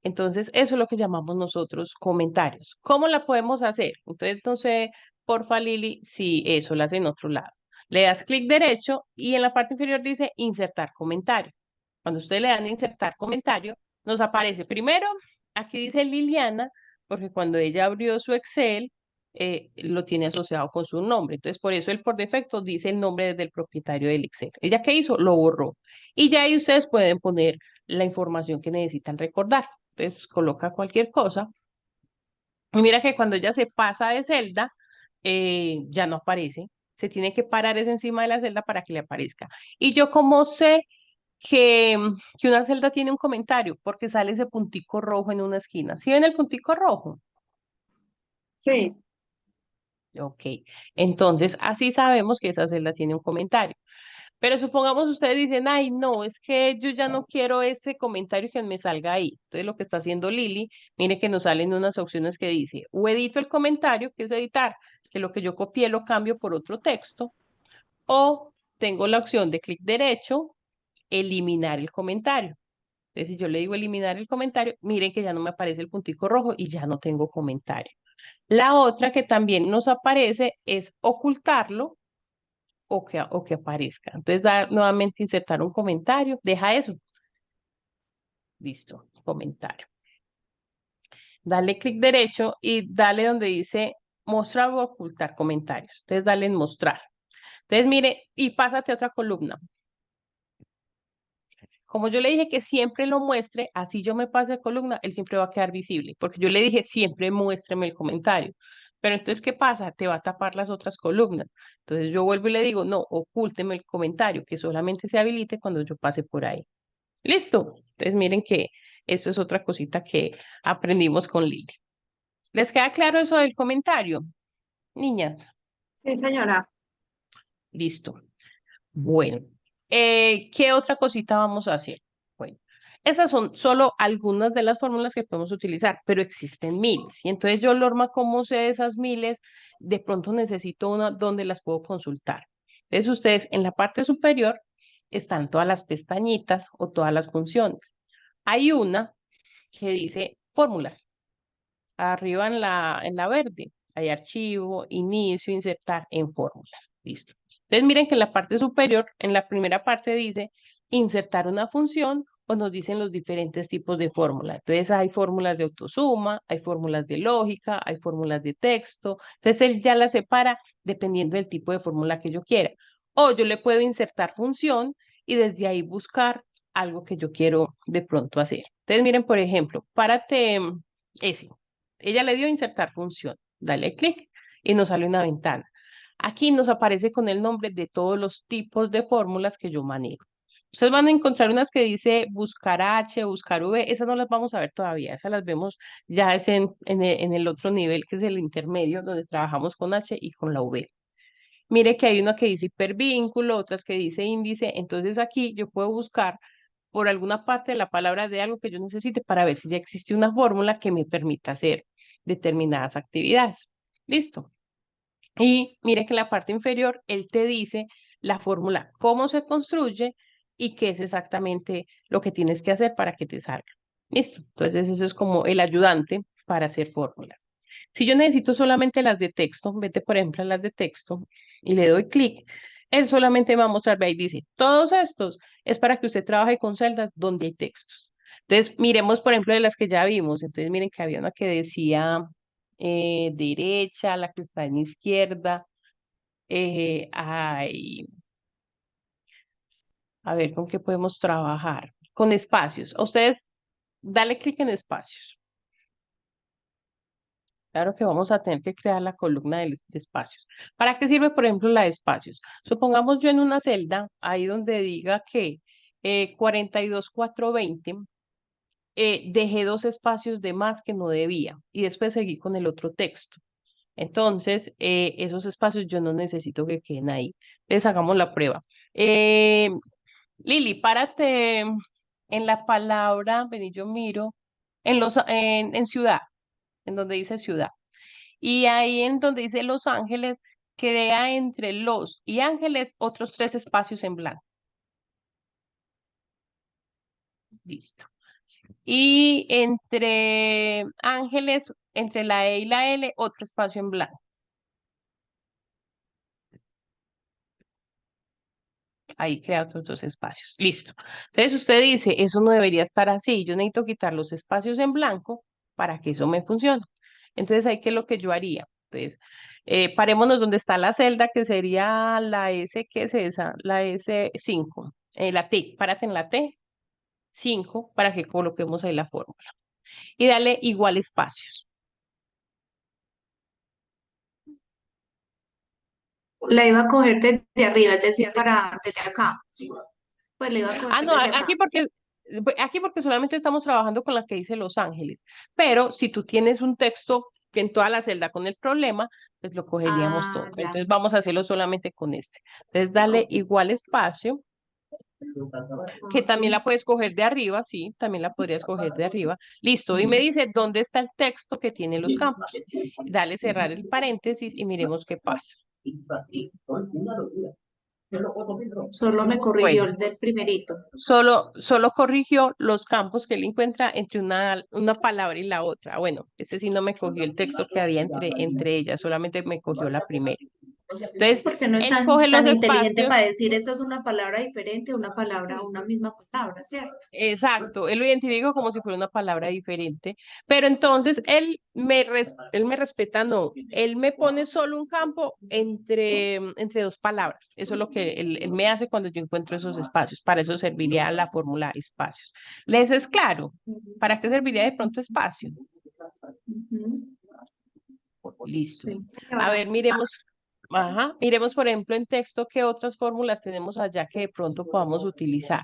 Entonces, eso es lo que llamamos nosotros comentarios. ¿Cómo la podemos hacer? Entonces, no sé, porfa, Lili, si eso la hace en otro lado. Le das clic derecho y en la parte inferior dice insertar comentario. Cuando ustedes le dan insertar comentario, nos aparece primero, aquí dice Liliana, porque cuando ella abrió su Excel, lo tiene asociado con su nombre. Entonces, por eso él por defecto dice el nombre del propietario del Excel. ¿Ella qué hizo? Lo borró. Y ya ahí ustedes pueden poner la información que necesitan recordar. Entonces, coloca cualquier cosa. Y mira que cuando ella se pasa de celda, ya no aparece. Se tiene que parar es encima de la celda para que le aparezca. Y yo como sé que una celda tiene un comentario porque sale ese puntico rojo en una esquina. ¿Sí ven el puntico rojo? Sí, Ok, entonces así sabemos que esa celda tiene un comentario. Pero supongamos ustedes dicen, ay, no, es que yo ya no quiero ese comentario que me salga ahí. Entonces lo que está haciendo Lili, mire que nos salen unas opciones que dice, o edito el comentario, que es editar, que lo que yo copié lo cambio por otro texto, o tengo la opción de clic derecho, eliminar el comentario. Entonces si yo le digo eliminar el comentario, miren que ya no me aparece el puntico rojo y ya no tengo comentario. La otra que también nos aparece es ocultarlo o que aparezca. Entonces, nuevamente insertar un comentario, deja eso. Listo, comentario. Dale clic derecho y dale donde dice mostrar o ocultar comentarios. Entonces, dale en mostrar. Entonces, mire, y pásate a otra columna. Como yo le dije que siempre lo muestre, así yo me pase de columna, él siempre va a quedar visible, porque yo le dije siempre muéstreme el comentario. Pero entonces, ¿qué pasa? Te va a tapar las otras columnas. Entonces yo vuelvo y le digo, no, ocúlteme el comentario, que solamente se habilite cuando yo pase por ahí. Listo. Entonces miren que eso es otra cosita que aprendimos con Lili. ¿Les queda claro eso del comentario? Niñas, sí, señora. listo. Bueno, ¿qué otra cosita vamos a hacer? Bueno, esas son solo algunas de las fórmulas que podemos utilizar, pero existen miles. Y entonces yo, Lorma, ¿cómo sé de esas miles? De pronto necesito una donde las puedo consultar. Entonces ustedes en la parte superior están todas las pestañitas o todas las funciones. Hay una que dice fórmulas. Arriba en la verde hay archivo, inicio, insertar en fórmulas. Listo. Entonces miren que en la parte superior, en la primera parte dice insertar una función o nos dicen los diferentes tipos de fórmula. Entonces hay fórmulas de autosuma, hay fórmulas de lógica, hay fórmulas de texto. Entonces él ya las separa dependiendo del tipo de fórmula que yo quiera. O yo le puedo insertar función y desde ahí buscar algo que yo quiero de pronto hacer. Entonces miren, por ejemplo, párate ese. Ella le dio insertar función. Dale clic y nos sale una ventana. Aquí nos aparece con el nombre de todos los tipos de fórmulas que yo manejo. Ustedes van a encontrar unas que dice buscar H, buscar V, esas no las vamos a ver todavía, esas las vemos ya es en el otro nivel que es el intermedio donde trabajamos con H y con la V. Mire que hay una que dice hipervínculo, otras que dice índice, entonces aquí yo puedo buscar por alguna parte de la palabra de algo que yo necesite para ver si ya existe una fórmula que me permita hacer determinadas actividades. Listo. Y mire que en la parte inferior él te dice la fórmula, cómo se construye y qué es exactamente lo que tienes que hacer para que te salga. Listo. Entonces eso es como el ayudante para hacer fórmulas. Si yo necesito solamente las de texto, vete por ejemplo a las de texto y le doy clic, él solamente me va a mostrar, ve ahí dice, todos estos es para que usted trabaje con celdas donde hay textos. Entonces miremos por ejemplo de las que ya vimos. Entonces miren que había una que decía derecha, la que está en izquierda. Ay, a ver, ¿con qué podemos trabajar? Con espacios. Ustedes, dale clic en espacios. Claro que vamos a tener que crear la columna de espacios. ¿Para qué sirve, por ejemplo, la de espacios? Supongamos yo en una celda, ahí donde diga que 42,420, dejé dos espacios de más que no debía y después seguí con el otro texto. Entonces, esos espacios yo no necesito que queden ahí. Entonces, hagamos la prueba. Eh, Lili, párate en la palabra, vení, yo miro, en ciudad, en donde dice ciudad. Y ahí en donde dice Los Ángeles, crea entre los y ángeles otros tres espacios en blanco. Listo. Y entre ángeles, entre la E y la L, otro espacio en blanco. Ahí crea otros dos espacios. Listo. Entonces usted dice, eso no debería estar así. Yo necesito quitar los espacios en blanco para que eso me funcione. Entonces ahí, ¿qué es lo que yo haría? Entonces, parémonos donde está la celda, que sería la S, ¿qué es esa? La S5. La T, párate en la T5 para que coloquemos ahí la fórmula. Y dale igual espacios. La iba a coger desde arriba, es decir, para desde acá. Pues le iba a Ah, coger no, desde acá. aquí porque solamente estamos trabajando con la que dice Los Ángeles. Pero si tú tienes un texto que en toda la celda con el problema, pues lo cogeríamos todo. Ah, ya. Entonces vamos a hacerlo solamente con este. Entonces dale igual espacio, que también la puedes coger de arriba, sí, también la podrías coger de arriba. Listo, y me dice dónde está el texto que tiene los campos. Dale cerrar el paréntesis y miremos qué pasa. Solo me corrigió Bueno, el del primerito. solo corrigió los campos que él encuentra entre una palabra y la otra. Bueno, ese sí no me cogió el texto que había entre ellas, solamente me cogió la primera. Entonces, Porque no es él coge los tan inteligente espacios. para decir esto es una palabra diferente, una palabra, una misma palabra, ¿cierto? Exacto, él lo identifica como si fuera una palabra diferente, pero entonces él me respeta, no, él me pone solo un campo entre dos palabras. Eso es lo que él me hace cuando yo encuentro esos espacios. Para eso serviría la fórmula espacios. ¿Les es claro? ¿Para qué serviría de pronto espacio? Ujú. Listo. Sí, A señora. ver, miremos, por ejemplo, en texto qué otras fórmulas tenemos allá que de pronto podamos utilizar.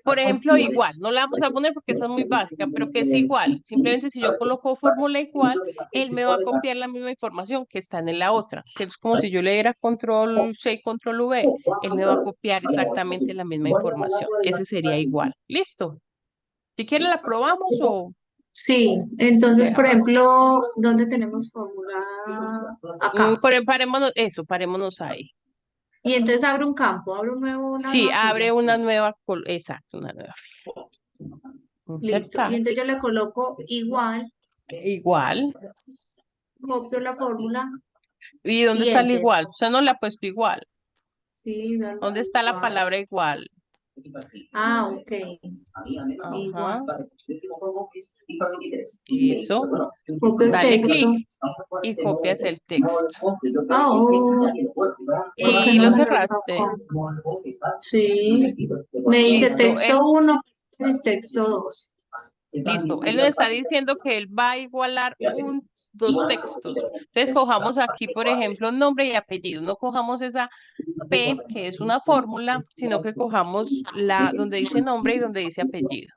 Por ejemplo, igual, no la vamos a poner porque esa es muy básica, pero que es igual. Simplemente si yo coloco fórmula igual, él me va a copiar la misma información que está en la otra, que es como si yo le diera control C y control V, él me va a copiar exactamente la misma información. Ese sería igual. ¿Listo? Si quiere la probamos o Sí, entonces, por veamos. ejemplo, ¿dónde tenemos fórmula? Acá. Parémonos ahí. Y entonces abre un campo, abre una Sí, nueva abre fila. una nueva, exacto, una nueva. Listo. Y Insertar. entonces yo le coloco igual, Igual. copio la fórmula ¿Y dónde y está el enter. igual? Usted no le ha puesto igual. Sí, vean, ¿Dónde está la igual. palabra igual? Ah, ok. Ajá, Igual. eso. Copio el Dale texto. clic y copias el texto. Ah, oh, porque Y no lo me lo cerraste. sacó. Sí. Me dice Listo. texto 1, es texto 2. Listo. Él nos está diciendo que él va a igualar dos textos. Entonces cojamos aquí, por ejemplo, nombre y apellido. No cojamos esa P, que es una fórmula, sino que cojamos la donde dice nombre y donde dice apellido.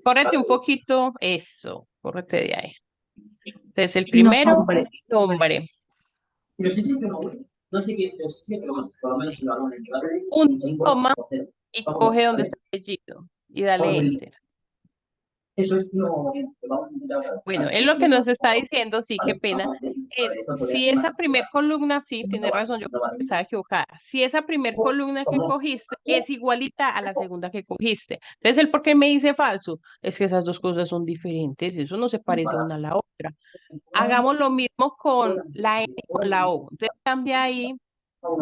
Córrete un poquito, eso, córrete de ahí. Entonces el primero, Nombre. nombre, un coma y coge donde está el apellido y dale enter. Bueno, él lo que nos está diciendo, sí, qué pena, es si esa primer columna, sí, tiene razón, yo estaba equivocada. Si esa primer columna que cogiste es igualita a la segunda que cogiste. Entonces, ¿el por qué me dice falso? Es que esas dos cosas son diferentes, eso no se parece una a la otra. Hagamos lo mismo con la N y con la O. Entonces, cambia ahí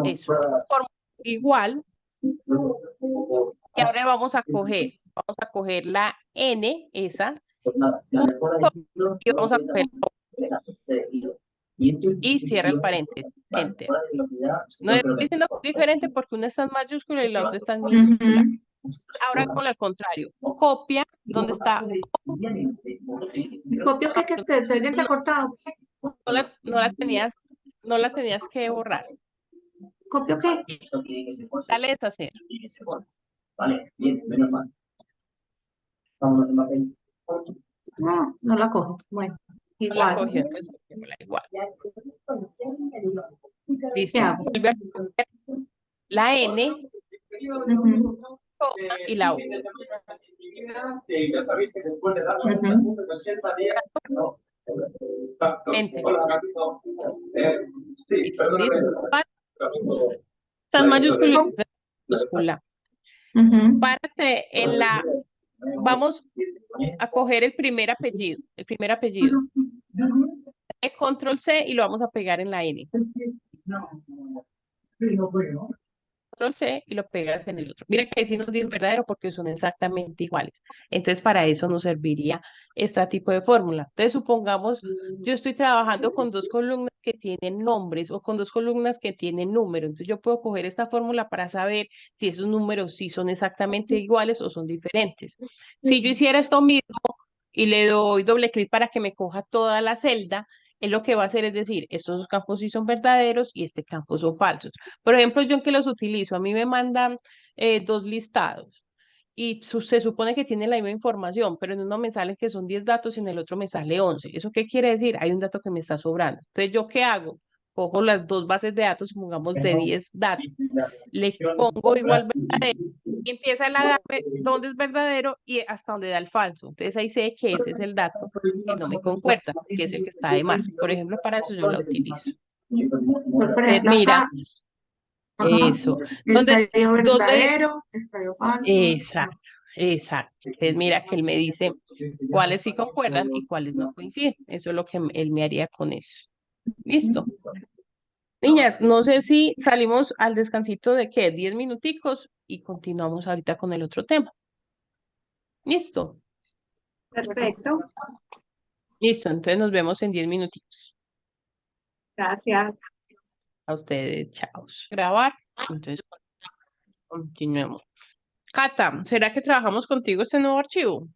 eso. Forma igual, y ahora vamos a coger la N, esa, punto, y vamos a coger y cierra el paréntesis, enter. No estoy diciendo que es diferente porque una está en mayúscula y la otra está en minúscula. Ujú. Ahora con al contrario, copia donde está O, Copio que se te haya cortado. no la tenías que borrar. Copio que. Dale deshacer. No, no la cojo. Bueno, No la igual. cogió, entonces cogiémosla igual. ¿Qué Listo. hago? Vuelve a coger la N, Ujú, coma y la O. ujú. Enter. Listo. Está en mayúscula y la otra en minúscula. Ujú. Párate en vamos a coger el primer apellido, Control C y lo vamos a pegar en la N. Control C y lo pegas en el otro. Mira que ahí sí nos dice verdadero porque son exactamente iguales. Entonces, para eso nos serviría este tipo de fórmula. Entonces, supongamos, yo estoy trabajando con dos columnas que tienen nombres o con dos columnas que tienen números. Entonces, yo puedo coger esta fórmula para saber si esos números sí son exactamente iguales o son diferentes. Si yo hiciera esto mismo y le doy doble clic para que me coja toda la celda, Él lo que va a hacer es decir, estos dos campos sí son verdaderos y este campo son falsos. Por ejemplo, yo en qué los utilizo, a mí me mandan dos listados y se supone que tienen la misma información, pero en uno me sale que son 10 datos y en el otro me sale 11. ¿Eso qué quiere decir? Hay un dato que me está sobrando. Entonces, ¿yo qué hago? Cojo las dos bases de datos, pongamos de 10 datos, le pongo igual verdadero y empieza a darme dónde es verdadero y hasta dónde da el falso. Entonces ahí sé que ese es el dato que no me concuerda, que es el que está de más. Por ejemplo, para eso yo la utilizo. Por Entonces, ejemplo, mira, acá, ajá, eso. estadio ¿Dónde? verdadero, estadio falso. Exacto, exacto. Entonces, mira que él me dice cuáles sí concuerdan y cuáles no coinciden. Eso es lo que él me haría con eso. Listo. Niñas, no sé si salimos al descansito de qué, 10 minuticos y continuamos ahorita con el otro tema. Listo, Perfecto. listo. Entonces nos vemos en 10 minuticos. Gracias. A ustedes, chao. Grabar. Entonces continuemos. Cata, ¿será que trabajamos contigo este nuevo archivo?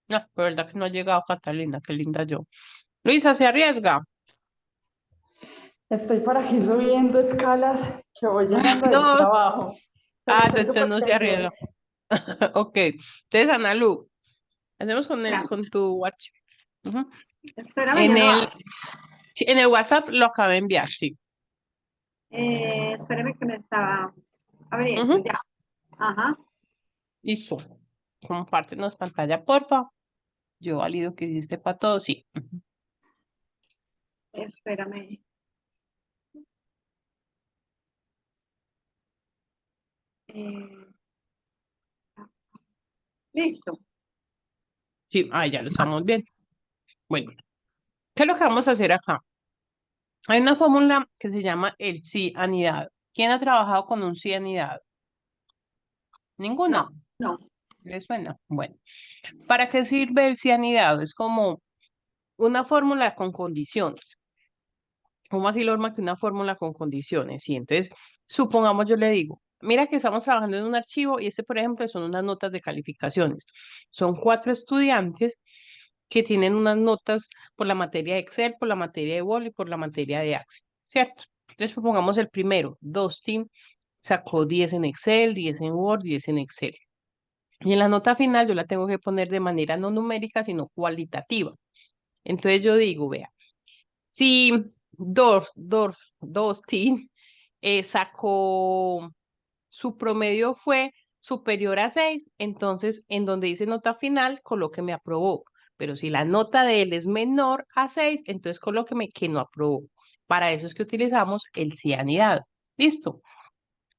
No, de verdad que no ha llegado Catalina, qué linda yo. Luisa, ¿se arriesga? Estoy por aquí subiendo escalas que voy llegando del No. trabajo, pero estoy Entonces súper no se arriesga. pendiente. Ok. Entonces, Ana Lu, hacemos Ya. con tu archivo. Ujú. Espérame, ya En no el, va. sí, en el WhatsApp lo acabé de enviar, sí. Espérame que me estaba abriendo. Ujú. Ya. Ajá. Listo. Compártenos pantalla, porfa. Yo valido que hiciste para todos, sí. Ujú. Espérame. Eh, listo. Sí, ya lo estamos viendo. Bueno, ¿qué es lo que vamos a hacer acá? Hay una fórmula que se llama el sí anidado. ¿Quién ha trabajado con un sí anidado? No, ¿Ninguno? no. ¿Les suena? Bueno, ¿para qué sirve el sí anidado? Es como una fórmula con condiciones. ¿Cómo así, Lorma, que una fórmula con condiciones? Y entonces, supongamos, yo le digo, mira que estamos trabajando en un archivo y este, por ejemplo, son unas notas de calificaciones. Son 4 estudiantes que tienen unas notas por la materia de Excel, por la materia de Word y por la materia de Access, ¿cierto? Entonces, supongamos el primero, Dustin, sacó 10 en Excel, 10 en Word, 10 en Excel. Y en la nota final yo la tengo que poner de manera no numérica, sino cualitativa. Entonces yo digo, vea, si Dustin sacó, su promedio fue superior a 6, entonces en donde dice nota final, colóqueme aprobó. Pero si la nota de él es menor a 6, entonces colóqueme que no aprobó. Para eso es que utilizamos el cianidad. ¿Listo?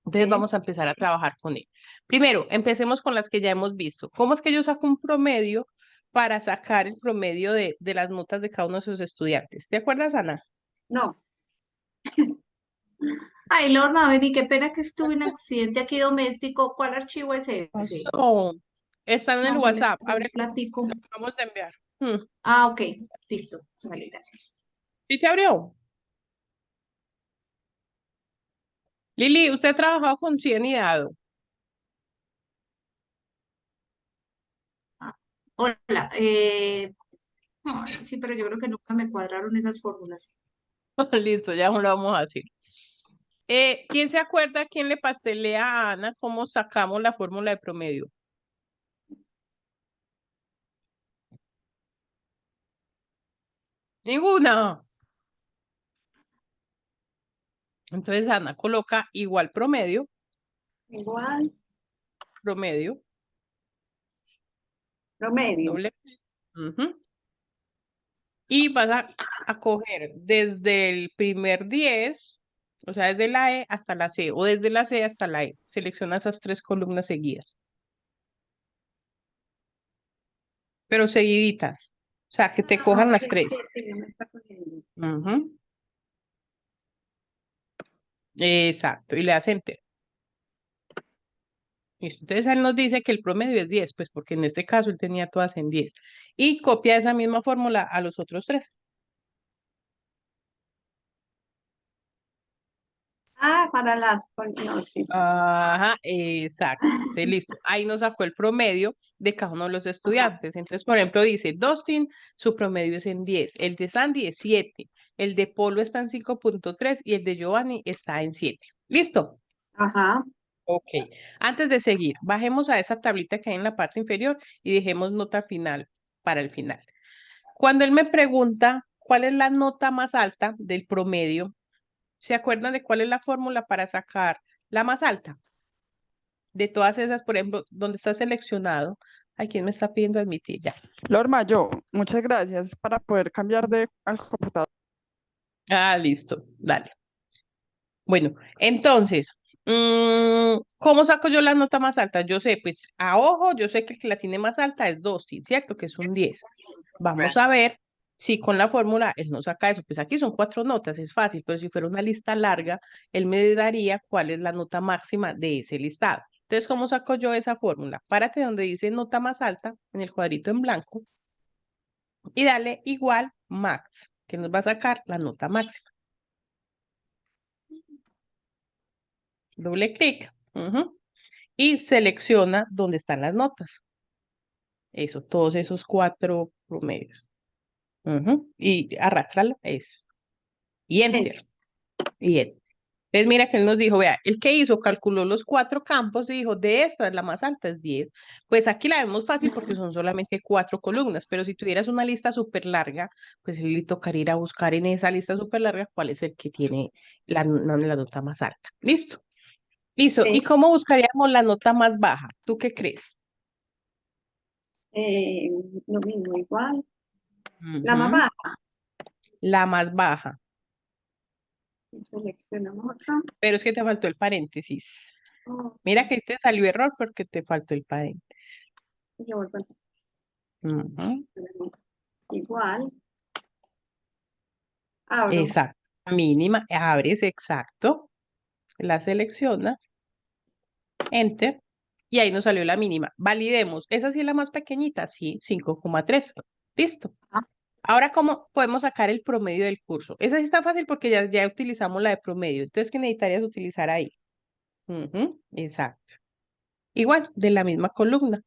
Entonces Sí. vamos a empezar a trabajar con él. Primero, empecemos con las que ya hemos visto. ¿Cómo es que yo saco un promedio para sacar el promedio de las notas de cada uno de sus estudiantes? ¿Te acuerdas, Ana? No. Ay, Lorna, vení, qué pena que estuve en accidente aquí doméstico. ¿Cuál archivo es ese? No, está en el No, se me WhatsApp. cayó Abre, el platico. lo acabamos de enviar. Hmm. Ah, ok, listo. Vale, gracias. ¿Sí te abrió? Lili, ¿usted ha trabajado con cianidado? Ah, hola, ay, sí, pero yo creo que nunca me cuadraron esas fórmulas. Listo, ya lo vamos a hacer. ¿Quién se acuerda quién le pastelea a Ana cómo sacamos la fórmula de promedio? Ninguna. Entonces Ana coloca igual promedio, Igual. promedio, Promedio. doble. Ujú. Y vas a coger desde el primer 10, o sea, desde la E hasta la C, o desde la C hasta la E. Selecciona esas 3 columnas seguidas, pero seguiditas. O sea, que te Ah, cojan ok. las 3. Sí, sí, no me está cogiendo. Ujú. Exacto, y le das enter. Listo. Entonces él nos dice que el promedio es 10, pues porque en este caso él tenía todas en 10. Y copia esa misma fórmula a los otros 3. Ah, para no, sí, sí. Ajá, exacto. Entonces, listo. Ahí nos sacó el promedio de cada uno de los estudiantes. Entonces, por ejemplo, dice, Dustin, su promedio es en 10, el de Sandy es 7, el de Polo está en 5.3 y el de Giovanni está en 7. ¿Listo? Ajá. Ok. Antes de seguir, bajemos a esa tablita que hay en la parte inferior y dejemos nota final para el final. Cuando él me pregunta cuál es la nota más alta del promedio, ¿se acuerdan de cuál es la fórmula para sacar la más alta? De todas esas, por ejemplo, donde está seleccionado, ¿a quién me está pidiendo admitir? Ya. Lorma, yo, muchas gracias para poder cambiar de al computador. Ah, listo. Dale. Bueno, entonces, ¿cómo saco yo la nota más alta? Yo sé, pues a ojo, yo sé que el que la tiene más alta es Dustin, ¿cierto? Que es un 10. Vamos a ver si con la fórmula él no saca eso. Pues aquí son 4 notas, es fácil, pero si fuera una lista larga, él me daría cuál es la nota máxima de ese listado. Entonces, ¿cómo saco yo esa fórmula? Párate donde dice nota más alta, en el cuadrito en blanco, y dale igual max, que nos va a sacar la nota máxima. Doble clic. Y selecciona dónde están las notas. Eso, todos esos 4 promedios. Y arrástrala, eso. Y enter. Y enter. Entonces mira que él nos dijo, vea, el que hizo, calculó los 4 campos y dijo, de estas, la más alta es 10. Pues aquí la vemos fácil porque son solamente 4 columnas, pero si tuvieras una lista súper larga, pues le tocaría ir a buscar en esa lista súper larga cuál es el que tiene la nota más alta. ¿Listo? Listo. ¿Y Sí. cómo buscaríamos la nota más baja? ¿Tú qué crees? Eh, lo mismo, igual. La más Ujú. baja. La más baja. Y seleccionamos acá. Pero es que te faltó el paréntesis. Oh, Mira que te salió error porque te faltó el paréntesis. yo vuelvo a Ujú. igual. Abro. Exacto. Mínima, abres, exacto. La seleccionas, enter, y ahí nos salió la mínima. Validemos. ¿Esa sí es la más pequeñita? Sí, 5,3. Listo. Ah, Ahora, ¿cómo podemos sacar el promedio del curso? Esa sí está fácil porque ya utilizamos la de promedio. Entonces, ¿qué necesitarías utilizar ahí? Exacto. Igual, de la misma columna.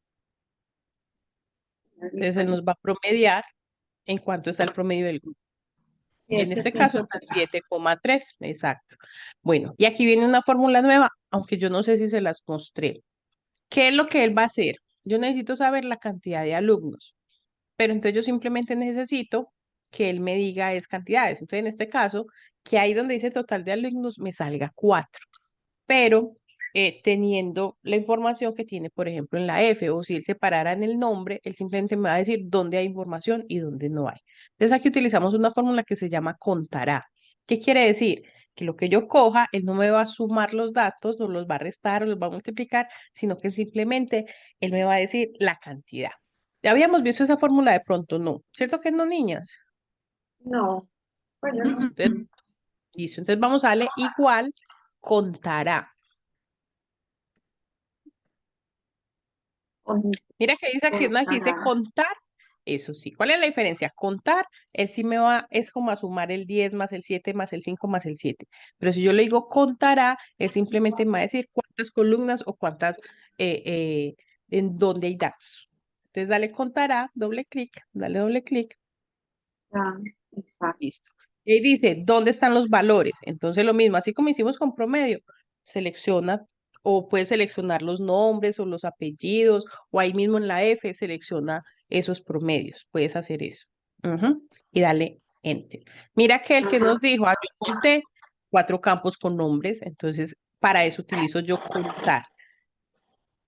Entonces, se nos va a promediar en cuánto está el promedio del grupo. En este caso está 7,3, exacto. Bueno, y aquí viene una fórmula nueva, aunque yo no sé si se las mostré. ¿Qué es lo que él va a hacer? Yo necesito saber la cantidad de alumnos, pero entonces yo simplemente necesito que él me diga es cantidades. Entonces, en este caso, que ahí donde dice total de alumnos me salga 4, pero teniendo la información que tiene, por ejemplo, en la F, o si él separara en el nombre, él simplemente me va a decir dónde hay información y dónde no hay. Entonces aquí utilizamos una fórmula que se llama contará. ¿Qué quiere decir? Que lo que yo coja, él no me va a sumar los datos, no los va a restar o los va a multiplicar, sino que simplemente él me va a decir la cantidad. ¿Ya habíamos visto esa fórmula de pronto? No. ¿Cierto que no, niñas? no. Pues yo no. Entonces, listo. Entonces vamos a darle igual contará. Mira que dice aquí una que dice Contará. contar, eso sí. ¿Cuál es la diferencia? Contar, él sí me va, es como a sumar el 10 más el 7 más el 5 más el 7. Pero si yo le digo contará, él simplemente me va a decir cuántas columnas o cuántas, en dónde hay datos. Entonces dale contará, doble clic, dale doble clic, Ya, exacto. listo. Y dice, ¿dónde están los valores? Entonces lo mismo, así como hicimos con promedio, selecciona o puedes seleccionar los nombres o los apellidos o ahí mismo en la F selecciona esos promedios. Puedes hacer eso. Y dale enter. Mira que el que nos dijo, yo conté 4 campos con nombres, entonces para eso utilizo yo contar.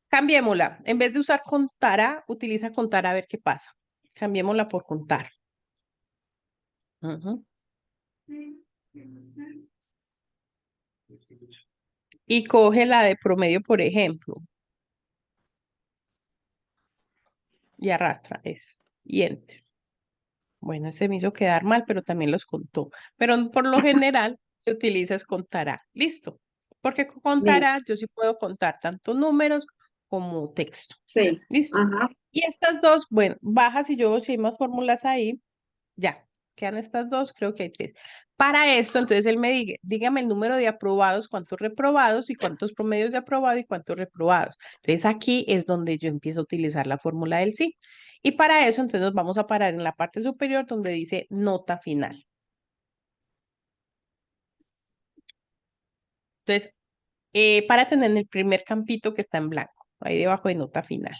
Cambiémosla. En vez de usar contará, utiliza contar a ver qué pasa. Cambiémosla por contar. Ujú. Y coge la de promedio, por ejemplo, y arrastra eso. Y enter. Bueno, ese me hizo quedar mal, pero también los contó. Pero por lo general se utiliza es contará. Listo. Porque con contará yo sí puedo contar tanto números como texto. Sí. Listo. Ajá. Y estas dos, bueno, bajas y yo si hay más fórmulas ahí, ya. quedan estas dos, creo que hay tres. Para esto, entonces él me diga, dígame el número de aprobados, cuántos reprobados y cuántos promedios de aprobado y cuántos reprobados. Entonces aquí es donde yo empiezo a utilizar la fórmula del sí. Y para eso, entonces nos vamos a parar en la parte superior donde dice nota final. Entonces, para tener el primer campito que está en blanco, ahí debajo de nota final.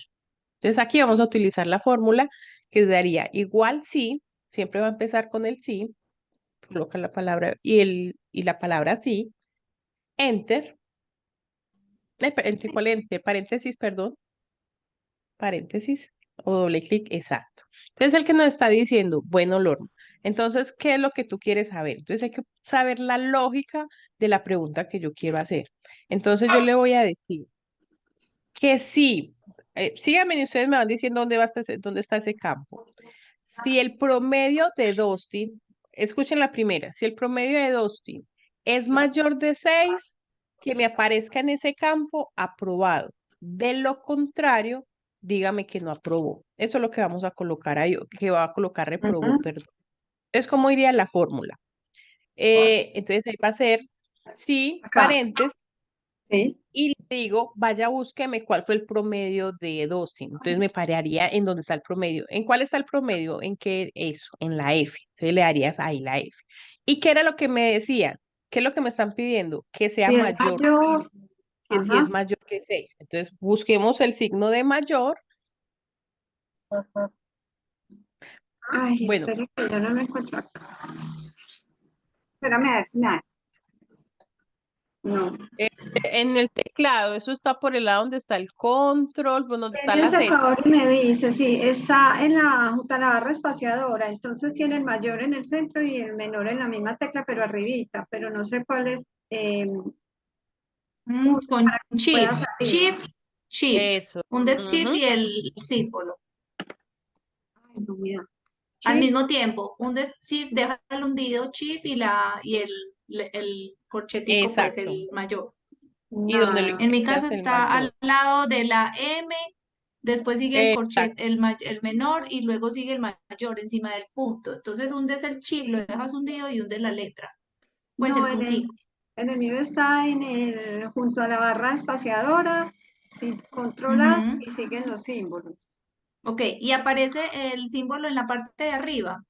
Entonces aquí vamos a utilizar la fórmula que daría igual sí, siempre va a empezar con el sí, coloca la palabra y la palabra sí, enter, ¿cuál enter? Paréntesis, perdón, paréntesis o doble clic, exacto. Entonces el que nos está diciendo, bueno, Lorna, entonces, ¿qué es lo que tú quieres saber? Entonces hay que saber la lógica de la pregunta que yo quiero hacer. Entonces yo le voy a decir que sí, síganme y ustedes me van diciendo dónde está ese campo. Si el promedio de Dustin, escuchen la primera, si el promedio de Dustin es mayor de 6, que me aparezca en ese campo aprobado. De lo contrario, dígame que no aprobó. Eso es lo que vamos a colocar ahí, que va a colocar reprobó, Ujú. perdón. Entonces, ¿cómo iría la fórmula? Entonces ahí va a ser sí, Acá, paréntesis, sí. y le digo, vaya, búsqueme cuál fue el promedio de Dustin. Entonces me pararía en donde está el promedio. ¿En cuál está el promedio? ¿En qué? Eso, en la F. Entonces le darías ahí la F. ¿Y qué era lo que me decían? ¿Qué es lo que me están pidiendo? Que sea Si es mayor, mayor, que si es ajá. mayor que 6. Entonces busquemos el signo de mayor. Ay, Bueno, espere que yo no lo encuentro acá. Espérame a ver si me da. No. en el teclado, eso está por el lado donde está el control, donde está la Ese Z. favor y me dice, sí, está en junto a la barra espaciadora, entonces tiene el mayor en el centro y el menor en la misma tecla, pero arribita, pero no sé cuál es, Con para que pueda Chief, salir. Chief. Eso. Hundes Chief Ujú. y el símbolo. Ay, no, mira. Al Sí, mismo tiempo, hundes Chief, deja el hundido Chief y el corchetico, pues Exacto. el mayor. Y donde lo nada. En mi caso indicas el está mayor. al lado de la M, después sigue el corchet, Exacto. el menor y luego sigue el mayor encima del punto. Entonces hundes el Chief, lo dejas hundido y hundes la letra, pues No, el puntico. en el mío está junto a la barra espaciadora, sí, controlas Ujú. y siguen los símbolos. Ok, y aparece el símbolo en la parte de arriba.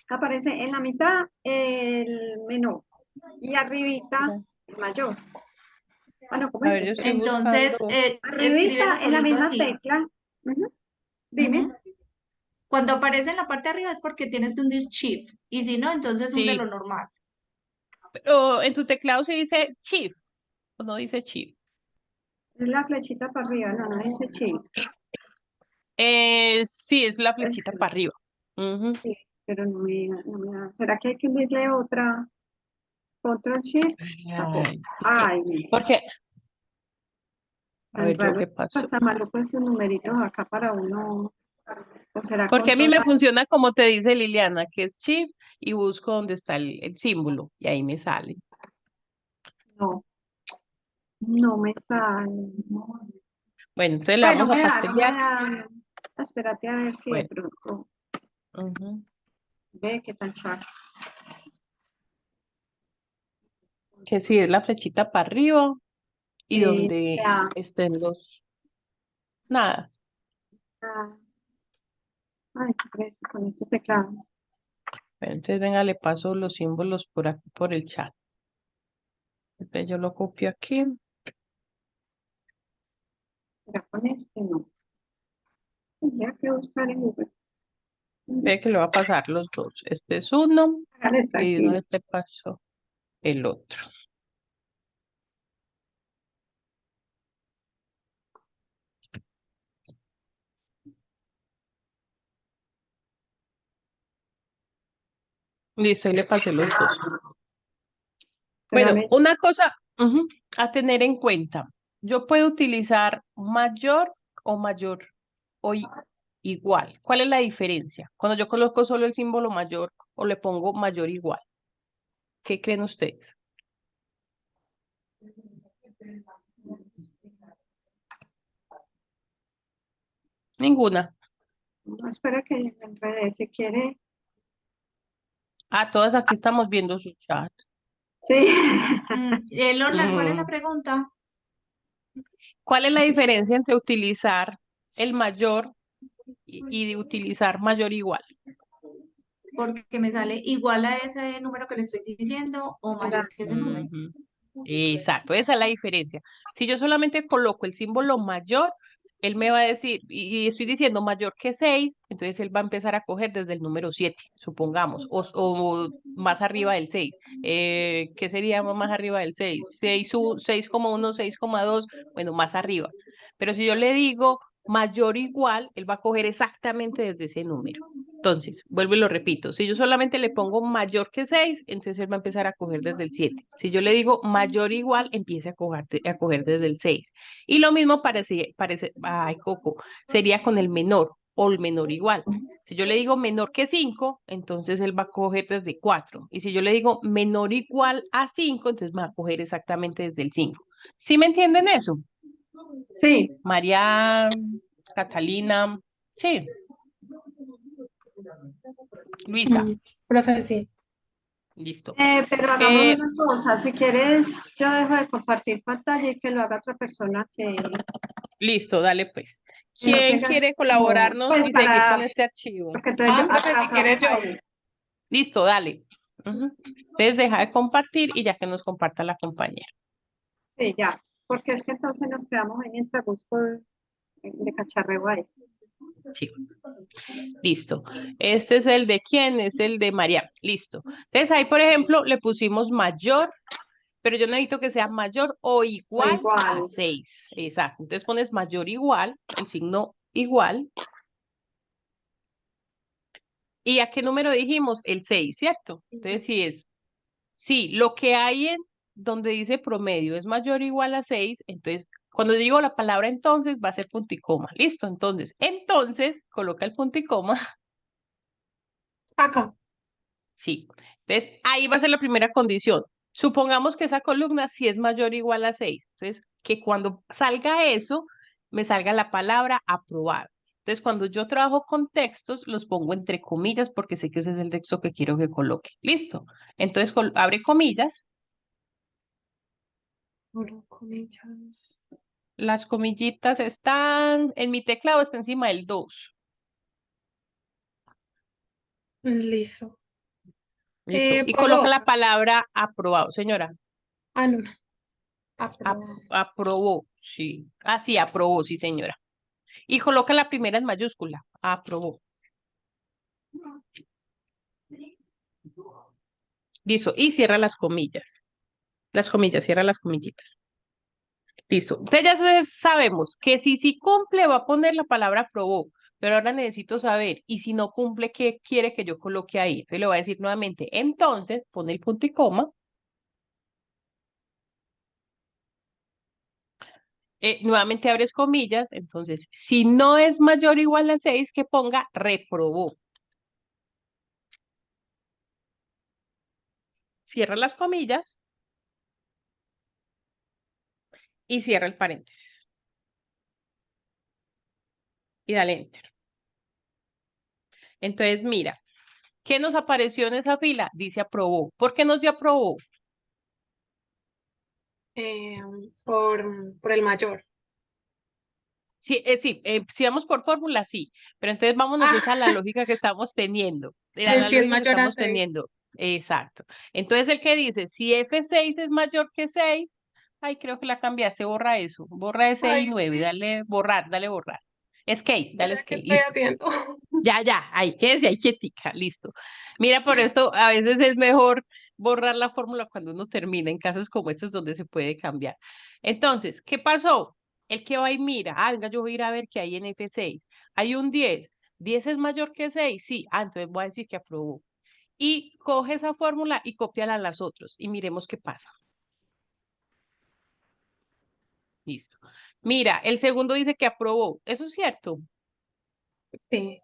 Aparece en la mitad el menor y arribita Ya. el mayor. Ah, no, ¿cómo A es? ver, yo estoy Espera. Entonces, buscando. escríbelo Arribita en la solito misma así. tecla. Ujú. Dime. Ujú. Cuando aparece en la parte de arriba es porque tienes que hundir Shift. Y si no, entonces hunde lo Sí, normal. pero en tu teclado se dice Chief, o no dice Chief. Es la flechita para arriba, no, no dice chip. Sí, es la Es, flechita para arriba. Ujú. sí, pero no me da. ¿Será que hay que darle otro chip? Tampoco. Ay, es que, Ay, mire, porque, a tan ver, yo raro. qué pasó. Hasta maluco estos numeritos acá para uno. ¿O será Porque a mí me controlar? funciona como te dice Liliana, que es Chief, y busco donde está el símbolo, y ahí me sale. No, no me sale. Bueno, entonces le Bueno, vamos a no me fastidiar. da. Espérate a ver si de Bueno, pronto ujú, ve qué tan chato. que sí, es la flechita para arriba, y donde Ya. estén los, nada. Ah, ay, qué pereza con este teclado. Bueno, entonces venga, le paso los símbolos por aquí, por el chat. Entonces yo lo copio aquí. ¿Será con este? No. Tendría que buscar en Google. Ve que le va a pasar los dos. Este es uno Hágale y de una tranquilo. vez te paso el otro. Listo, y le pasé los dos. Bueno, Espérame. una cosa a tener en cuenta. Yo puedo utilizar mayor o mayor o igual. ¿Cuál es la diferencia? Cuando yo coloco solo el símbolo mayor o le pongo mayor igual. ¿Qué creen ustedes? Ninguna. No, espera que me enredé. Si quiere, Todas aquí estamos viendo su chat. Sí. Lola, ¿cuál es la Mm. pregunta? ¿Cuál es la diferencia entre utilizar el mayor y de utilizar mayor igual? Porque me sale igual a ese número que le estoy diciendo o mayor que ese número. Ujú. Exacto, esa es la diferencia. Si yo solamente coloco el símbolo mayor, él me va a decir, y estoy diciendo mayor que 6, entonces él va a empezar a coger desde el número 7, supongamos, o más arriba del 6. ¿Qué sería más arriba del 6? 6,1, 6,2, bueno, más arriba. Pero si yo le digo mayor o igual, él va a coger exactamente desde ese número. Entonces, vuelvo y lo repito, si yo solamente le pongo mayor que 6, entonces él va a empezar a coger desde el 7. Si yo le digo mayor o igual, empieza a coger desde el 6. Y lo mismo ay, Coco, sería con el menor o el menor igual. Si yo le digo menor que 5, entonces él va a coger desde 4. Y si yo le digo menor igual a 5, entonces va a coger exactamente desde el 5. ¿Sí me entienden eso? Sí. María, Catalina, sí, Luisa, Profe, sí. listo. Pero hagamos una cosa, si quieres, yo dejo de compartir pantalla y que lo haga otra persona Listo, dale pues. que no ¿Quién tenga quiere como, colaborarnos pues y seguir con para, este archivo? porque entonces yo Profe, si quieres atrasamos yo. ahí. Listo, dale. Ujú. Entonces deja de compartir y ya que nos comparta la compañera. Sí, ya, porque es que entonces nos quedamos ahí mientras busco de cacharreo a eso. Sí. Listo. Este es el de quién, es el de María. Listo. Entonces ahí, por ejemplo, le pusimos mayor, pero yo necesito que sea mayor o O igual a igual, 6. Exacto. Entonces pones mayor igual, el signo igual. ¿Y a qué número dijimos? El 6, ¿cierto? Entonces sí, lo que hay en donde dice promedio es mayor o igual a 6, entonces cuando digo la palabra entonces va a ser punto y coma. Listo, entonces coloca el punto y coma. Acá. Sí. Entonces ahí va a ser la primera condición. Supongamos que esa columna sí es mayor o igual a 6. Entonces, que cuando salga eso, me salga la palabra aprobado. Entonces, cuando yo trabajo con textos, los pongo entre comillas porque sé que ese es el texto que quiero que coloque. Listo. Entonces, abre comillas. Abro comillas. Las comillitas están, en mi teclado está encima del 2. Listo. Listo. Y coloca Pongo. la palabra aprobado, señora. No. Ap- Aprobado. aprobó, sí. Sí, aprobó, sí, señora. Y coloca la primera en mayúscula. Aprobó. Listo. Y cierra las comillas. Las comillas, cierra las comillitas. Listo. Entonces ya sabemos que si sí cumple va a poner la palabra aprobó, pero ahora necesito saber, y si no cumple, ¿qué quiere que yo coloque ahí? Entonces le voy a decir nuevamente, entonces pone el punto y coma. Nuevamente abres comillas, entonces si no es mayor o igual a 6, que ponga reprobó. Cierra las comillas y cierra el paréntesis. Y dale enter. Entonces mira, ¿qué nos apareció en esa fila? Dice aprobó. ¿Por qué nos dio aprobó? Eh, por el mayor. Sí, si vamos por fórmula, sí, pero entonces vámonos Ah, esa a la lógica que estamos teniendo, a la si es lógica que mayor a estamos 6. teniendo. Exacto. Entonces el que dice, si F6 es mayor que 6, ay, creo que la cambiaste, borra eso, borra ese Ay, I9, dale borrar, dale borrar. Escape, dale ¿qué escape, estoy listo. haciendo? Ya, ahí quédese, ahí quietica, listo. Mira, por esto a veces es mejor borrar la fórmula cuando uno termina, en casos como estos donde se puede cambiar. Entonces, ¿qué pasó? El que va y mira, venga, yo voy a ir a ver qué hay en F6. Hay un 10. ¿10 es mayor que 6? Sí. Entonces voy a decir que aprobó. Y coge esa fórmula y cópiala a las otras y miremos qué pasa. Listo. Mira, el segundo dice que aprobó. ¿Eso es cierto? Sí.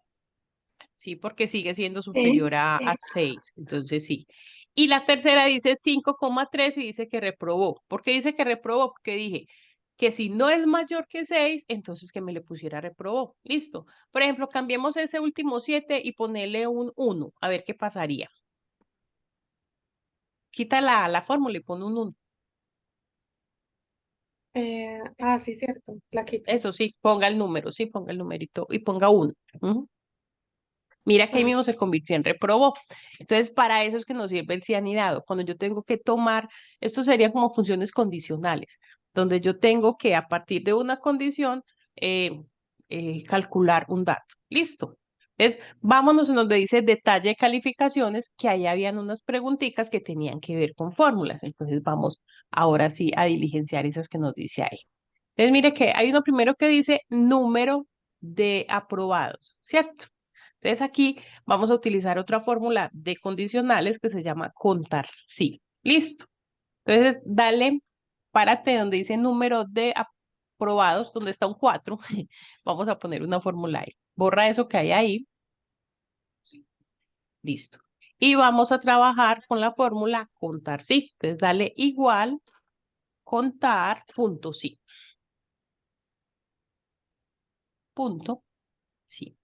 Sí, porque sigue siendo sí, superior a 6, entonces sí. Y la tercera dice 5,3 y dice que reprobó. ¿Por qué dice que reprobó? Porque dije que si no es mayor que 6, entonces que me le pusiera reprobó. Listo. Por ejemplo, cambiemos ese último 7 y ponerle un 1, a ver qué pasaría. quita la fórmula y pone un 1. Sí, cierto, la quito. Eso sí, ponga el número, sí, ponga el numerito y ponga 1. Mira que ahí Ah, mismo se convirtió en reprobó. Entonces, para eso es que nos sirve el cianidado. Cuando yo tengo que tomar, esto serían como funciones condicionales, donde yo tengo que a partir de una condición eh, calcular un dato. Listo. Entonces, vámonos en donde dice detalle de calificaciones, que ahí habían unas preguntitas que tenían que ver con fórmulas. Entonces, vamos ahora sí a diligenciar esas que nos dice ahí. Entonces, mire que hay uno primero que dice número de aprobados, ¿cierto? Entonces aquí vamos a utilizar otra fórmula de condicionales que se llama contar sí. Listo. Entonces dale, párate donde dice número de aprobados, donde está un 4. Vamos a poner una fórmula ahí. Borra eso que hay ahí. Listo. Y vamos a trabajar con la fórmula contar sí. Entonces dale igual contar punto sí. Punto sí.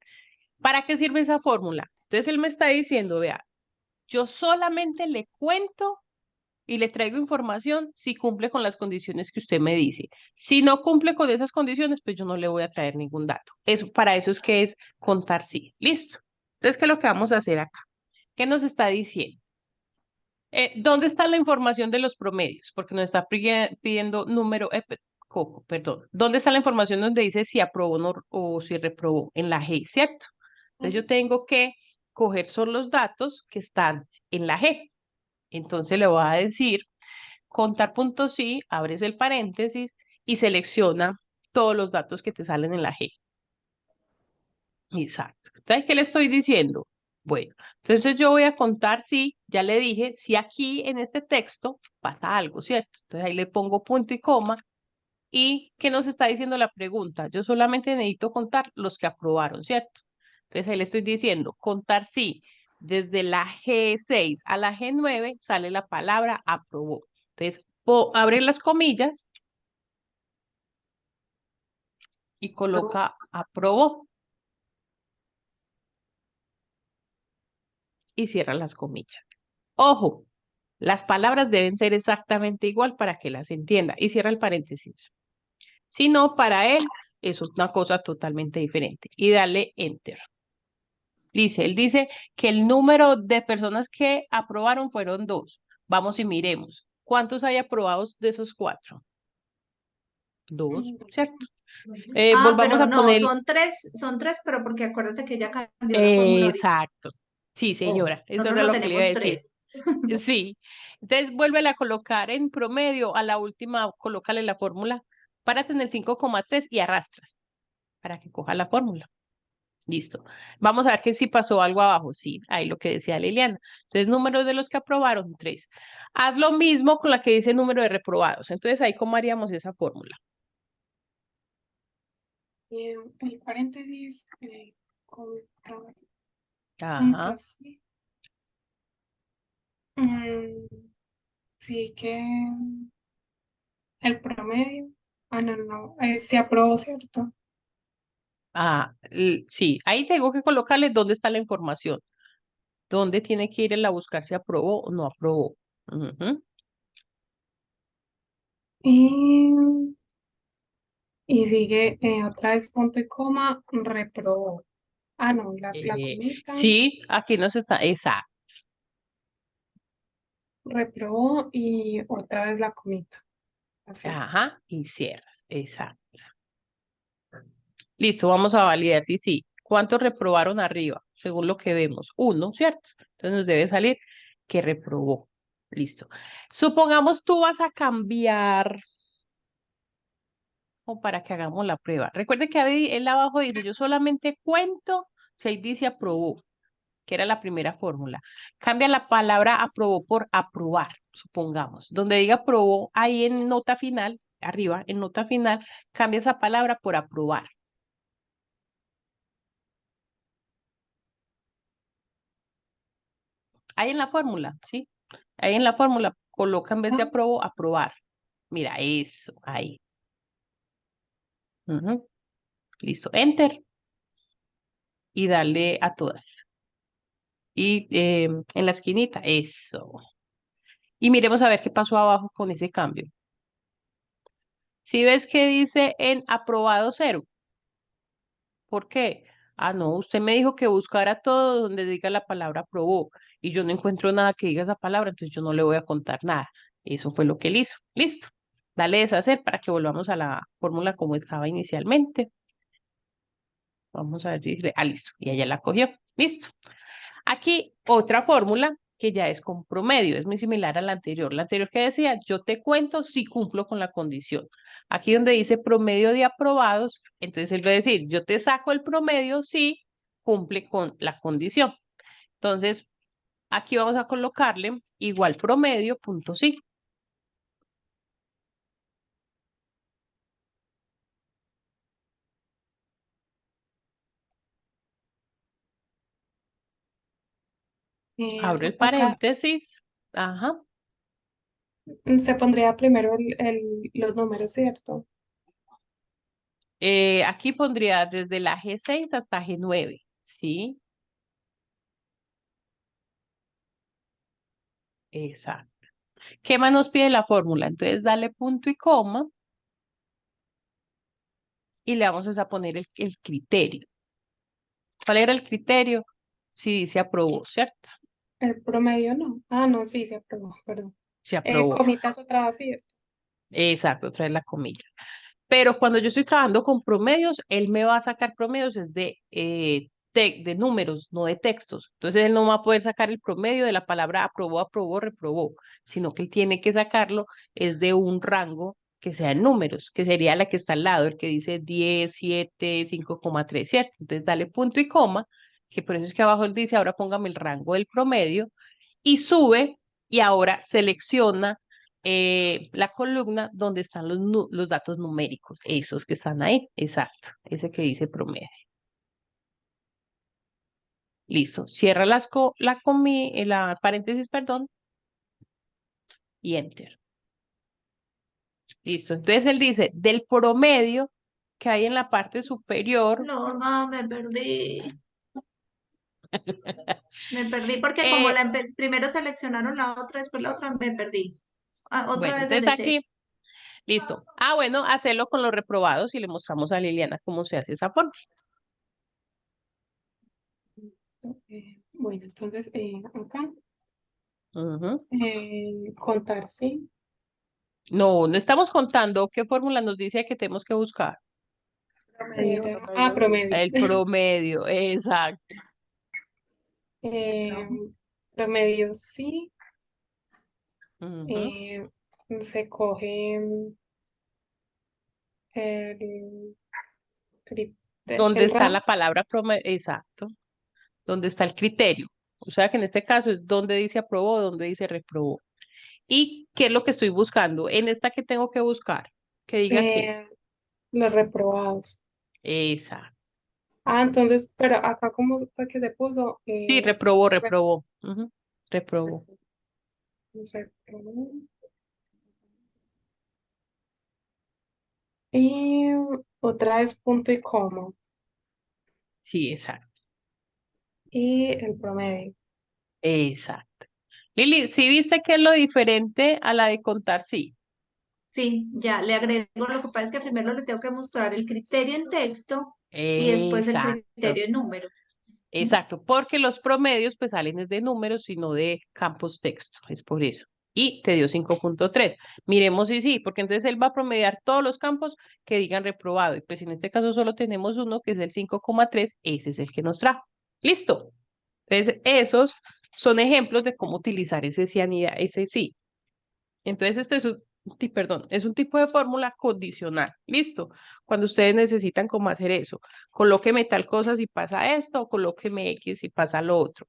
¿Para qué sirve esa fórmula? Entonces él me está diciendo, vea, yo solamente le cuento y le traigo información si cumple con las condiciones que usted me dice. Si no cumple con esas condiciones, pues yo no le voy a traer ningún dato. Eso, para eso es que es contar sí. Listo. Entonces, ¿qué es lo que vamos a hacer acá? ¿Qué nos está diciendo? ¿Dónde está la información de los promedios? Porque nos está pidiendo número, Coco, perdón. ¿Dónde está la información donde dice si aprobó o si reprobó? En la G, ¿cierto? Entonces yo tengo que coger son los datos que están en la G. Entonces le voy a decir contar punto sí, abres el paréntesis y selecciona todos los datos que te salen en la G. Exacto. Entonces, ¿qué le estoy diciendo? Bueno, entonces yo voy a contar si, ya le dije, si aquí en este texto pasa algo, ¿cierto? Entonces ahí le pongo punto y coma. ¿Y qué nos está diciendo la pregunta? Yo solamente necesito contar los que aprobaron, ¿cierto? Entonces ahí le estoy diciendo, contar si desde la G6 a la G9 sale la palabra aprobó. Entonces, abre las comillas y coloca aprobó y cierra las comillas. Ojo, las palabras deben ser exactamente igual para que las entienda y cierra el paréntesis. Si no, para él es una cosa totalmente diferente y dale enter. Él dice que el número de personas que aprobaron fueron 2. Vamos y miremos. ¿Cuántos hay aprobados de esos 4? 2, ¿cierto? Volvamos Pero a no, poner. son tres, pero porque acuérdate que ella cambió la fórmula ahorita. Exacto. Sí, Oh, señora, eso nosotros era no lo que le iba a tenemos decir. tres. Sí. Entonces, vuélvela a colocar en promedio, a la última, colócale la fórmula para tener 5,3 y arrastra para que coja la fórmula. Listo. Vamos a ver que si pasó algo abajo. Sí, ahí lo que decía Liliana. Entonces, números de los que aprobaron, 3. Haz lo mismo con la que dice número de reprobados. Entonces, ahí, ¿cómo haríamos esa fórmula? el paréntesis, contar Ajá. puntos sí. Mm, sí que el promedio. No, se aprobó, ¿cierto? Sí, ahí tengo que colocarle dónde está la información. ¿Dónde tiene que ir a buscar si aprobó o no aprobó? Ujú. Y, y sigue otra vez punto y coma, reprobó. No, la Eh, comita, sí, aquí nos está, exacto. reprobó y otra vez la comita. Así. Ajá, y cierras, exacto. Listo, vamos a validar si sí. ¿Cuántos reprobaron arriba? Según lo que vemos, 1, ¿cierto? Entonces nos debe salir que reprobó. Listo. Supongamos tú vas a cambiar o para que hagamos la prueba. Recuerde que ahí él abajo dice, yo solamente cuento si ahí dice aprobó, que era la primera fórmula. Cambia la palabra aprobó por aprobar, supongamos. Donde diga aprobó, ahí en nota final, arriba, en nota final, cambia esa palabra por aprobar. Ahí en la fórmula, ¿sí? Ahí en la fórmula coloca en vez de Ah, aprobó, aprobar. Mira, eso, ahí. Ujú. Listo, enter y dale a todas. Y en la esquinita, eso. Y miremos a ver qué pasó abajo con ese cambio. Si ves que dice en aprobado 0, ¿por qué? Ah, no, usted me dijo que buscara todo donde diga la palabra aprobó y yo no encuentro nada que diga esa palabra, entonces yo no le voy a contar nada. Eso fue lo que él hizo. Listo. Dale deshacer para que volvamos a la fórmula como estaba inicialmente. Vamos a ver si... listo. Y ella la cogió. Listo. Aquí otra fórmula que ya es con promedio, es muy similar a la anterior. La anterior que decía, yo te cuento si cumplo con la condición. Aquí donde dice promedio de aprobados, entonces él va a decir, yo te saco el promedio si cumple con la condición. Entonces, aquí vamos a colocarle igual promedio, punto sí. Abro el Acá paréntesis. Ajá. se pondría primero los números, ¿cierto? Aquí pondría desde la G6 hasta G9, ¿sí? Exacto. ¿Qué más nos pide la fórmula? Entonces, dale punto y coma y le vamos a poner el criterio. ¿Cuál era el criterio? Si dice aprobó, ¿cierto? El promedio no. Ah, no, sí, se aprobó, perdón. Se aprobó. Comitas otra vez, ¿cierto? Exacto, trae la comilla. Pero cuando yo estoy trabajando con promedios, él me va a sacar promedios es de números, no de textos. Entonces él no va a poder sacar el promedio de la palabra aprobó, aprobó, reprobó, sino que él tiene que sacarlo es de un rango que sea en números, que sería la que está al lado, el que dice 10, 7, 5,3, ¿cierto? Entonces dale punto y coma, que por eso es que abajo él dice, ahora póngame el rango del promedio, y sube y ahora selecciona la columna donde están los datos numéricos, esos que están ahí, exacto, ese que dice promedio. Listo, cierra la paréntesis, perdón, y enter. Listo, entonces él dice, del promedio que hay en la parte superior, No, me perdí. Me perdí porque como eh, primero seleccionaron la otra, después la otra, me perdí. Ah, otra bueno, vez entonces desde cero. aquí, listo. Ah, bueno, hacerlo con los reprobados y le mostramos a Liliana cómo se hace esa forma. Bueno, entonces acá, Ujú. contar, sí. No, no estamos contando qué fórmula nos dice que tenemos que buscar. Promedio. Promedio. El promedio, exacto. Eh, Promedio, sí. Ujú. Eh, Se coge el, ¿Dónde el está la rango. palabra promedio? Exacto. ¿Dónde está el criterio? O sea que en este caso es donde dice aprobó, donde dice reprobó. ¿Y qué es lo que estoy buscando? En esta que tengo que buscar, que diga que. eh, los reprobados. Exacto. Entonces, pero acá como fue que se puso Sí, reprobó, reprobó. Ujú. Reprobó. reprobado. Y otra vez punto y coma. Sí, exacto. Y el promedio. Exacto. Lili, ¿sí viste que es lo diferente a la de contar? Sí. Sí, ya le agrego. Lo que pasa es que primero le tengo que mostrar el criterio en texto y después el Exacto. criterio en número. Exacto, porque los promedios pues salen es de números y no de campos texto, es por eso. Y te dio 5,3. Miremos si sí, porque entonces él va a promediar todos los campos que digan reprobado. Y pues en este caso solo tenemos uno que es el 5,3, ese es el que nos trajo. Listo. Entonces esos son ejemplos de cómo utilizar ese sí, ese sí. Entonces, este es perdón, es un tipo de fórmula condicional. Listo. Cuando ustedes necesitan cómo hacer eso, colóqueme tal cosa si pasa esto, o colóqueme X si pasa lo otro.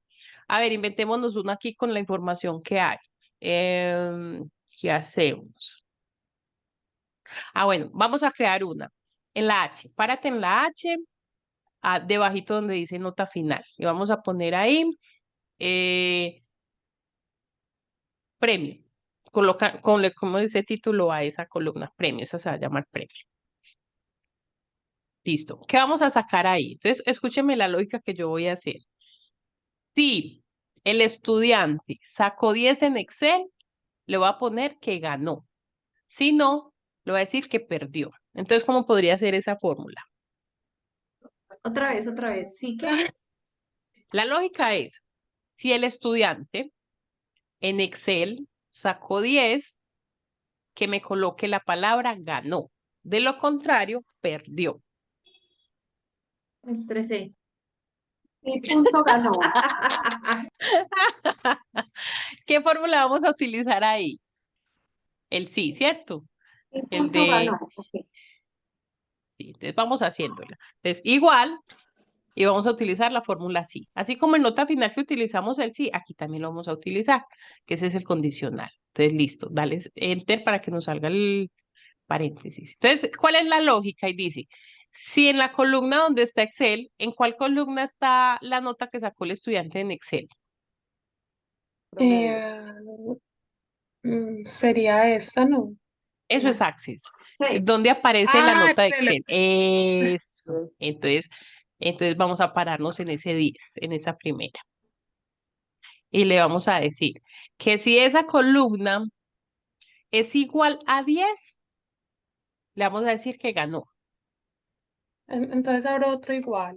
A ver, inventémonos uno aquí con la información que hay. ¿Qué hacemos? Bueno, vamos a crear una. En la H, párate en la H, debajito donde dice nota final. Y vamos a poner ahí eh, premio. Como dice título a esa columna, premio, esa se va a llamar premio. Listo. ¿Qué vamos a sacar ahí? Entonces, escúcheme la lógica que yo voy a hacer. Si el estudiante sacó 10 en Excel, le voy a poner que ganó. Si no, le voy a decir que perdió. Entonces, ¿cómo podría ser esa fórmula? Otra vez. ¿Sí que? La lógica es, si el estudiante en Excel sacó 10, que me coloque la palabra ganó. De lo contrario, perdió. Me estresé. Y punto ganó. ¿Qué fórmula vamos a utilizar ahí? El sí, ¿cierto? Y El punto de, ganó. Ok. sí, entonces vamos haciéndola. Entonces, igual, y vamos a utilizar la fórmula sí. Así como en nota final que utilizamos el sí, aquí también lo vamos a utilizar, que ese es el condicional. Entonces, listo, dale enter para que nos salga el paréntesis. Entonces, ¿cuál es la lógica? Y dice, si en la columna donde está Excel, ¿en cuál columna está la nota que sacó el estudiante en Excel? Promedio. Sería esta, ¿no? Eso es Access. Sí. ¿Dónde aparece la Ah, nota de Excel. Excel? Eso. Yes. Entonces vamos a pararnos en ese 10, en esa primera. Y le vamos a decir que si esa columna es igual a 10, le vamos a decir que ganó. Entonces habrá otro igual.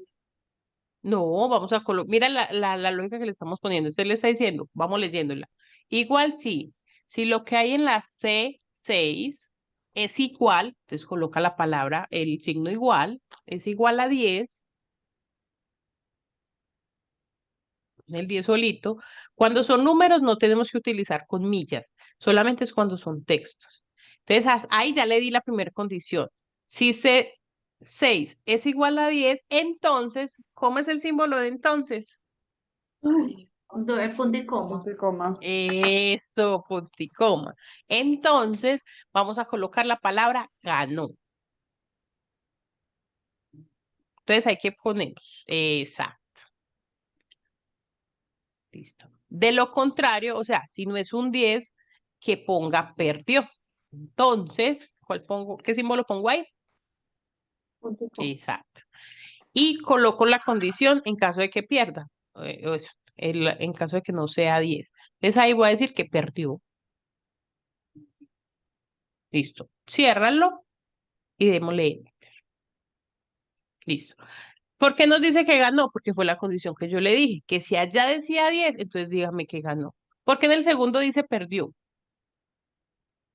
No, vamos a colocar, mira la lógica que le estamos poniendo. Usted le está diciendo, vamos leyéndola. Igual sí, si lo que hay en la C6 es igual, entonces coloca la palabra, el signo igual, es igual a 10, el 10 solito. Cuando son números no tenemos que utilizar comillas, solamente es cuando son textos. Entonces ahí ya le di la primera condición. Si C6 es igual a 10, entonces, ¿cómo es el símbolo de entonces? Ay, Punto y coma. Punto y coma. Eso, punto y coma. Entonces, vamos a colocar la palabra ganó. Entonces hay que poner, exacto, listo. De lo contrario, o sea, si no es un 10, que ponga perdió. Entonces, ¿cuál pongo? ¿Qué símbolo pongo ahí? punto y coma. Exacto. Y coloco la condición en caso de que pierda, o eso, en caso de que no sea 10. Entonces ahí voy a decir que perdió. Listo. Ciérralo y démosle. Listo. ¿Por qué nos dice que ganó? Porque fue la condición que yo le dije, que si allá decía 10, entonces dígame que ganó. Porque en el segundo dice perdió.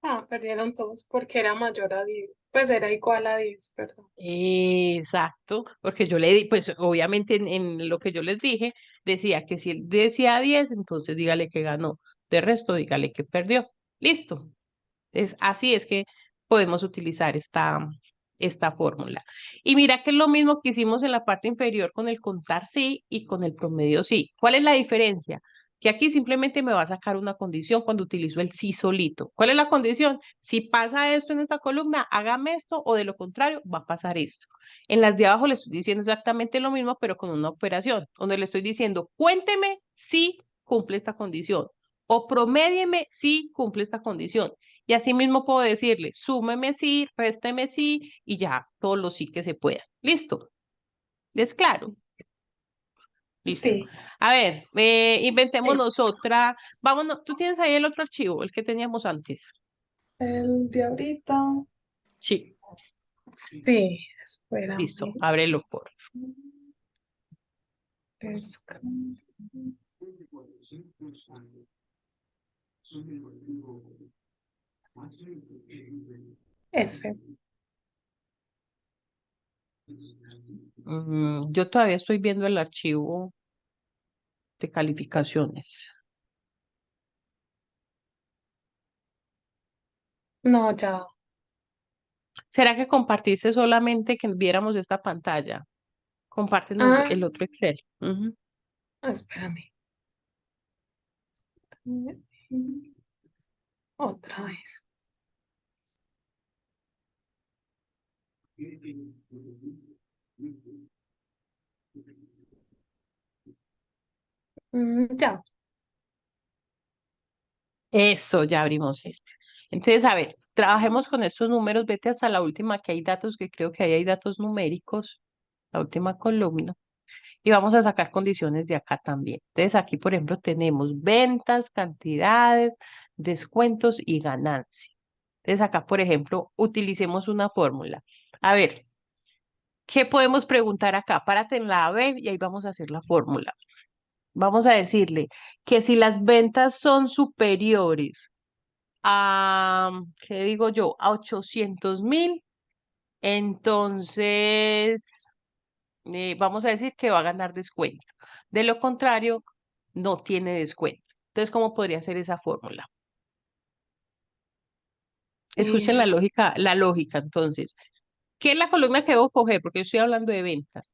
Ah, perdieron todos porque era mayor a 10. Pues era igual a 10, perdón. Exacto, porque yo le di, pues obviamente en lo que yo les dije, decía que si él decía 10, entonces dígale que ganó. De resto, dígale que perdió. Listo. Así es que podemos utilizar esta fórmula. Y mira que es lo mismo que hicimos en la parte inferior con el contar sí y con el promedio sí. ¿Cuál es la diferencia? Que aquí simplemente me va a sacar una condición cuando utilizo el sí solito. ¿Cuál es la condición? Si pasa esto en esta columna, hágame esto o de lo contrario, va a pasar esto. En las de abajo le estoy diciendo exactamente lo mismo, pero con una operación, donde le estoy diciendo, cuénteme si cumple esta condición o promédieme si cumple esta condición. Y así mismo puedo decirle, súmeme sí, résteme sí, y ya, todos los sí que se puedan. ¿Listo? ¿Es claro? Listo. Sí, A ver, inventémonos otra. Vámonos, tú tienes ahí el otro archivo, el que teníamos antes. el de ahorita. Sí, Sí, espérame. listo, ábrelo por. Desca- Ese. Yo todavía estoy viendo el archivo de calificaciones. No, ya. ¿Será que compartiste solamente que viéramos esta pantalla? Compártenos Ah, el otro Excel. Ujú. espérame. Otra vez. Ya. Eso, ya abrimos este. Entonces, a ver, trabajemos con estos números, vete hasta la última que hay datos, que creo que ahí hay datos numéricos, la última columna, y vamos a sacar condiciones de acá también. Entonces, aquí, por ejemplo, tenemos ventas, cantidades, descuentos y ganancias. Entonces acá, por ejemplo, utilicemos una fórmula. A ver, ¿qué podemos preguntar acá? Párate en la B y ahí vamos a hacer la fórmula. Vamos a decirle que si las ventas son superiores a, ¿qué digo yo? A 800.000, entonces vamos a decir que va a ganar descuento. De lo contrario, no tiene descuento. Entonces, ¿cómo podría ser esa fórmula? Escuchen Eh, la lógica, entonces. ¿Qué es la columna que debo coger? Porque yo estoy hablando de ventas.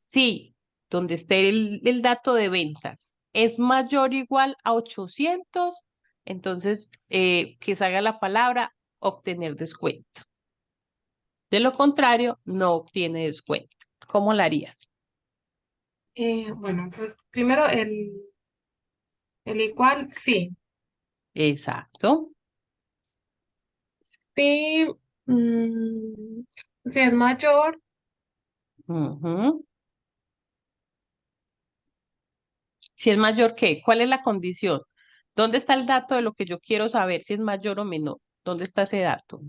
Sí, donde esté el dato de ventas es mayor o igual a 800, entonces que salga la palabra obtener descuento. De lo contrario, no obtiene descuento. ¿Cómo la harías? bueno, entonces primero el igual, sí. Exacto. Sí, si es mayor, Ujú. Si es mayor que, ¿cuál es la condición? ¿Dónde está el dato de lo que yo quiero saber si es mayor o menor? ¿Dónde está ese dato?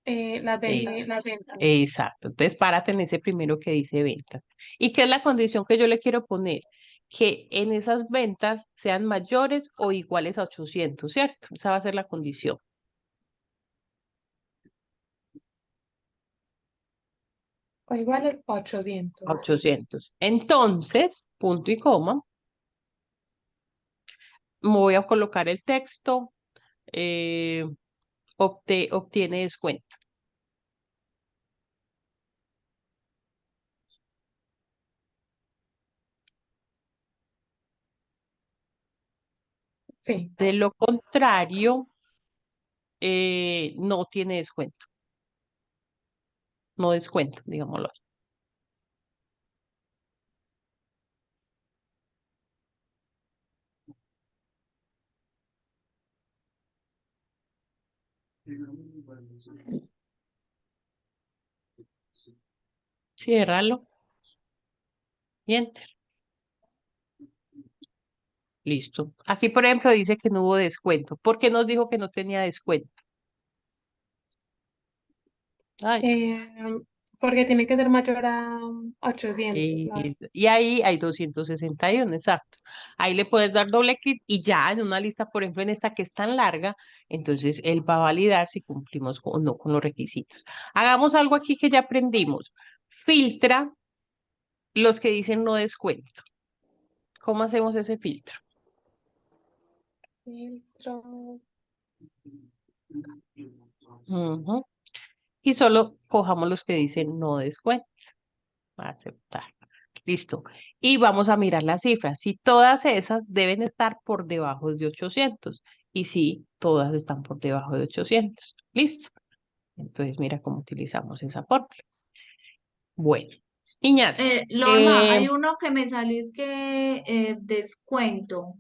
las Exacto. ventas. Exacto. Entonces, párate en ese primero que dice ventas. ¿Y qué es la condición que yo le quiero poner? Que en esas ventas sean mayores o iguales a 800, ¿cierto? Esa va a ser la condición. O igual es A 800. 800. Entonces, punto y coma, voy a colocar el texto, eh, obtiene descuento. Sí. De lo contrario, no tiene descuento. No descuento, digámoslo así. Ciérralo y enter. Listo. Aquí, por ejemplo, dice que no hubo descuento. ¿Por qué nos dijo que no tenía descuento? Ay, Eh, porque tiene que ser mayor a 800. y ahí hay 261, exacto. Ahí le puedes dar doble clic y ya en una lista, por ejemplo, en esta que es tan larga, entonces él va a validar si cumplimos o no con los requisitos. Hagamos algo aquí que ya aprendimos. Filtra los que dicen no descuento. ¿Cómo hacemos ese filtro? Filtro. Ujú. Y solo cojamos los que dicen no descuento. Aceptar. Listo. Y vamos a mirar las cifras. Si todas esas deben estar por debajo de 800. Y sí, todas están por debajo de 800. Listo. Entonces, mira cómo utilizamos esa fórmula. Bueno, niñas, Lorma, hay uno que me salió, es que descuento.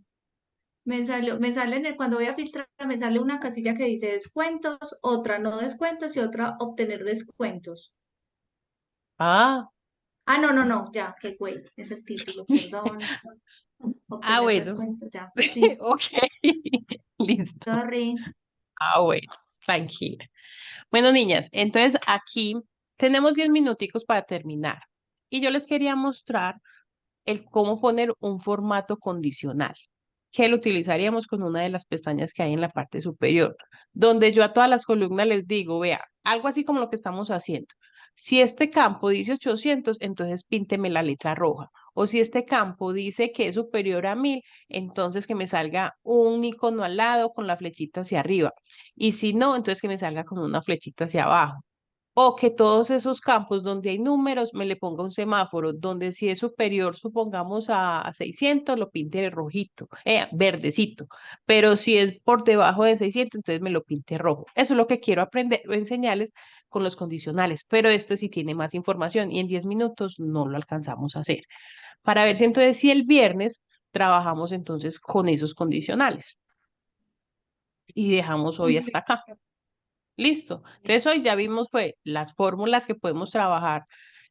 Me sale cuando voy a filtrar, me sale una casilla que dice descuentos, otra no descuentos y otra obtener descuentos. ah, Ah, no, no, no, ya, qué güey, es el título, perdón. Obtener bueno, descuentos, ya, sí, ok, listo. sorry. Bueno, tranquila. Bueno, niñas, entonces aquí tenemos 10 minuticos para terminar. Y yo les quería mostrar el cómo poner un formato condicional, que lo utilizaríamos con una de las pestañas que hay en la parte superior, donde yo a todas las columnas les digo, vea, algo así como lo que estamos haciendo. Si este campo dice 800, entonces pínteme la letra roja. O si este campo dice que es superior a 1000, entonces que me salga un icono al lado con la flechita hacia arriba. Y si no, entonces que me salga con una flechita hacia abajo. O que todos esos campos donde hay números me le ponga un semáforo, donde si es superior, supongamos a 600, lo pinte de rojito, verdecito. Pero si es por debajo de 600, entonces me lo pinte rojo. Eso es lo que quiero aprender, enseñarles con los condicionales. Pero este sí tiene más información y en 10 minutos no lo alcanzamos a hacer. Para ver si entonces si el viernes trabajamos entonces con esos condicionales. Y dejamos hoy hasta acá. Listo. Entonces hoy ya vimos fue las fórmulas que podemos trabajar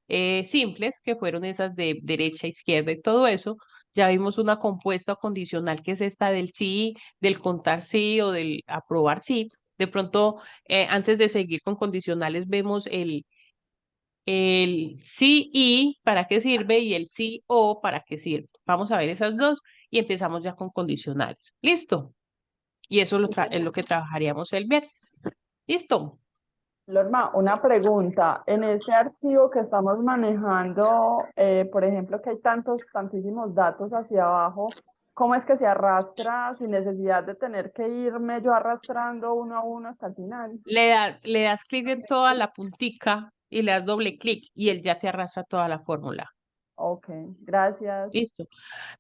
simples, que fueron esas de derecha, izquierda y todo eso. Ya vimos una compuesta o condicional que es esta del sí, del contar sí o del aprobar sí. De pronto, antes de seguir con condicionales, vemos el sí y para qué sirve y el sí o para qué sirve. Vamos a ver esas dos y empezamos ya con condicionales. ¿Listo? Y eso es lo que trabajaríamos el viernes. ¿Listo? Lorma, una pregunta. En ese archivo que estamos manejando, por ejemplo, que hay tantísimos datos hacia abajo, ¿cómo es que se arrastra sin necesidad de tener que irme yo arrastrando uno a uno hasta el final? Le das clic en toda la puntica y le das doble clic y él ya te arrastra toda la fórmula. Ok, gracias. Listo.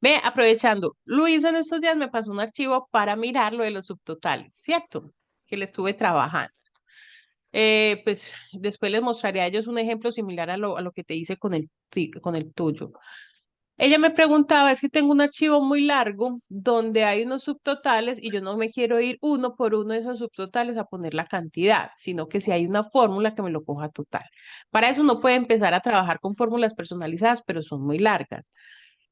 Ve, aprovechando, Luisa en estos días me pasó un archivo para mirar lo de los subtotales, ¿cierto? Que le estuve trabajando. Pues después les mostraré a ellos un ejemplo similar a lo que te hice con el tuyo. Ella me preguntaba, es que tengo un archivo muy largo donde hay unos subtotales y yo no me quiero ir uno por uno de esos subtotales a poner la cantidad, sino que si hay una fórmula que me lo coja total. Para eso uno puede empezar a trabajar con fórmulas personalizadas, pero son muy largas.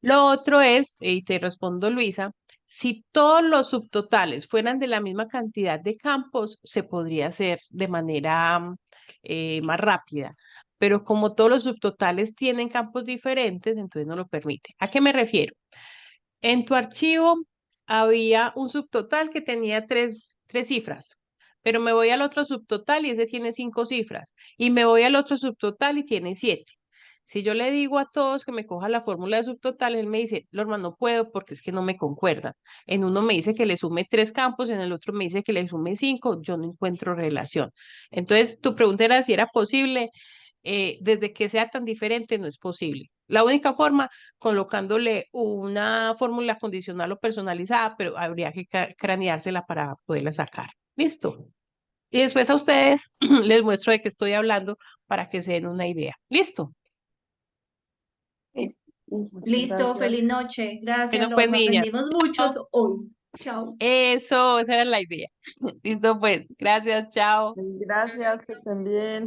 Lo otro es, y te respondo Luisa, si todos los subtotales fueran de la misma cantidad de campos, se podría hacer de manera más rápida. Pero como todos los subtotales tienen campos diferentes, entonces no lo permite. ¿A qué me refiero? En tu archivo había un subtotal que tenía tres cifras, pero me voy al otro subtotal y ese tiene 5 cifras. Y me voy al otro subtotal y tiene 7. Si yo le digo a todos que me coja la fórmula de subtotal, él me dice, Lorma, no puedo porque es que no me concuerdan. En uno me dice que le sume 3 campos, en el otro me dice que le sume 5, yo no encuentro relación. Entonces, tu pregunta era si era posible. Desde que sea tan diferente, no es posible. La única forma, colocándole una fórmula condicional o personalizada, pero habría que craneársela para poderla sacar. ¿Listo? Y después a ustedes les muestro de qué estoy hablando para que se den una idea. ¿Listo? Sí, listo. Muchas Listo, gracias. feliz noche. Gracias, Bueno, pues Lorma. niñas. Aprendimos muchos hoy. Chao. Eso, esa era la idea. Listo, pues. Gracias, chao. Gracias, que estén bien.